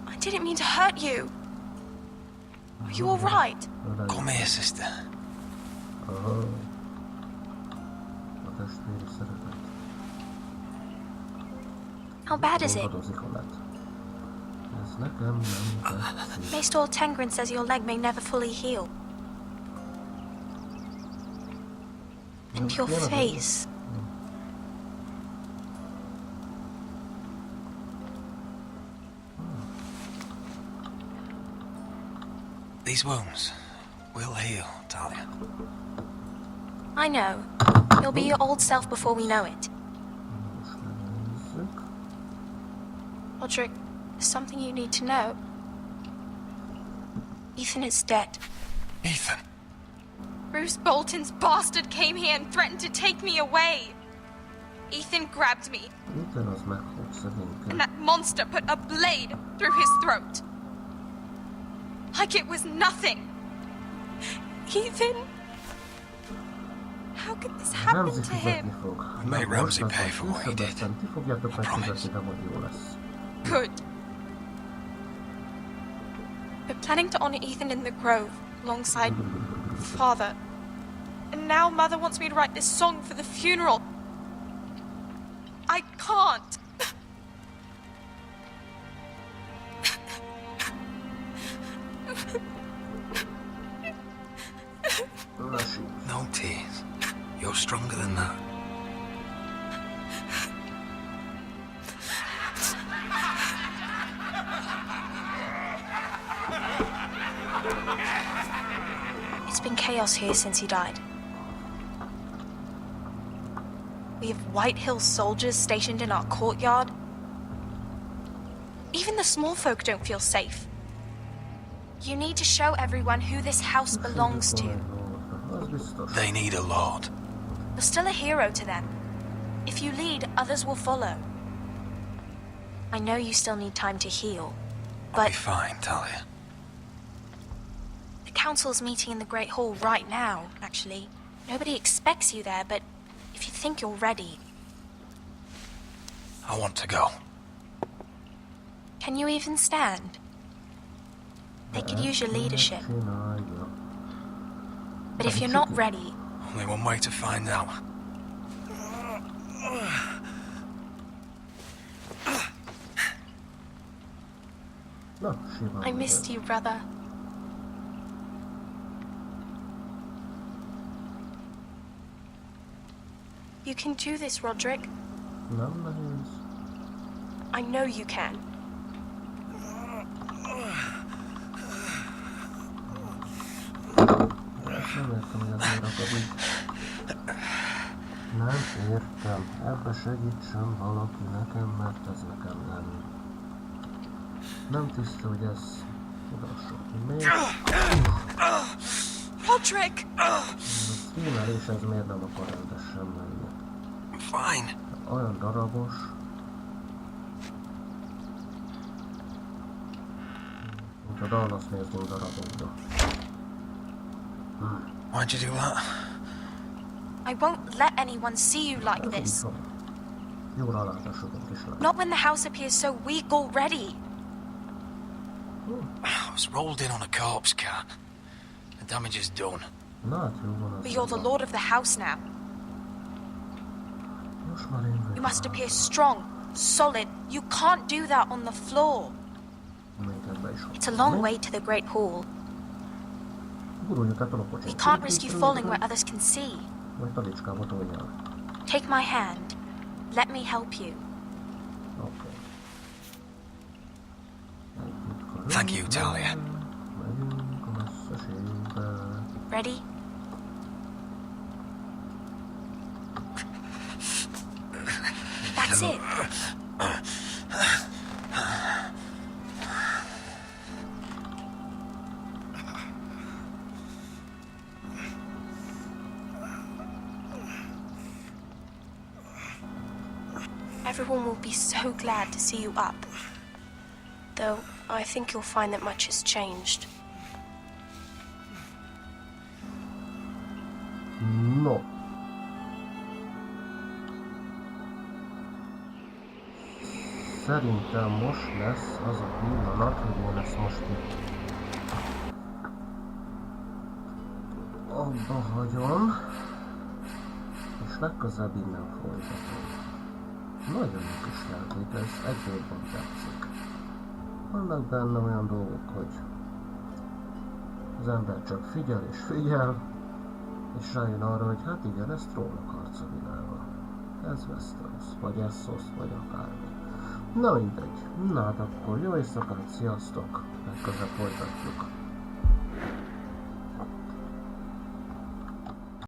I didn't mean to hurt you. Are you alright? Come here, sister. How bad is it? Ez nekem nem tetszik. Maester Tengrin says your leg may never fully heal. And your face. These wounds will heal, Talia. I know. You'll be your old self before we know it. Roderick, there's something you need to know. Ethan is dead. Ethan? Bruce Bolton's bastard came here and threatened to take me away. Ethan grabbed me. And that monster put a blade through his throat. Like it was nothing. Ethan? How could this happen to him? We made Ramsay pay for what he did. I promise. Good. We're planning to honor Ethan in the Grove, alongside Father. And now Mother wants me to write this song for the funeral. I can't. No tears. You're stronger than that. It's been chaos here since he died. We have White Hill soldiers stationed in our courtyard. Even the small folk don't feel safe. You need to show everyone who this house belongs to. They need a lord. You're still a hero to them. If you lead, others will follow. I know you still need time to heal, but... I'll be fine, Talia. The council's meeting in the Great Hall right now, actually. Nobody expects you there, but if you think you're ready... I want to go. Can you even stand? They could use your leadership. But if you're not ready... Only one way to find out. I missed you, brother. You can do this, Roderick. I know you can. Nem értem. Ebbe segítsen valaki nekem, mert ez nekem nem. Nem tiszta, hogy ez odassuk. Miért? Roderick! Színer, és ez miért nem akar rendesen menni? Fine. Olyan darabos. Mint a Dallas néznünk darabokba. Why'd you do that? I won't let anyone see you like this. Jó rálátásodunk is lesz. Not when the house appears so weak already. I was rolled in on a corpse cart. The damage is done. But you're the lord of the house now. You must appear strong, solid. You can't do that on the floor. It's a long way to the Great Hall. We can't risk you falling where others can see. Take my hand. Let me help you. Thank you, Talia. Ready? That's it. Everyone will be so glad to see you up. Though, I think you'll find that much has changed. No. Szerintem most lesz az a pillanat, hogy én ezt most itt abba hagyom, és legközelebb innen folytatom. Nagyon jó kis játék, ez egyből tetszik. Vannak benne olyan dolgok, hogy az ember csak figyel és figyel, és rájön arra, hogy hát igen, ez trónokharca világa. Ez Westeros, vagy Essos, vagy akármi. Na mindegy. Na hát akkor jó éjszakát, sziasztok! Legközelebb folytatjuk.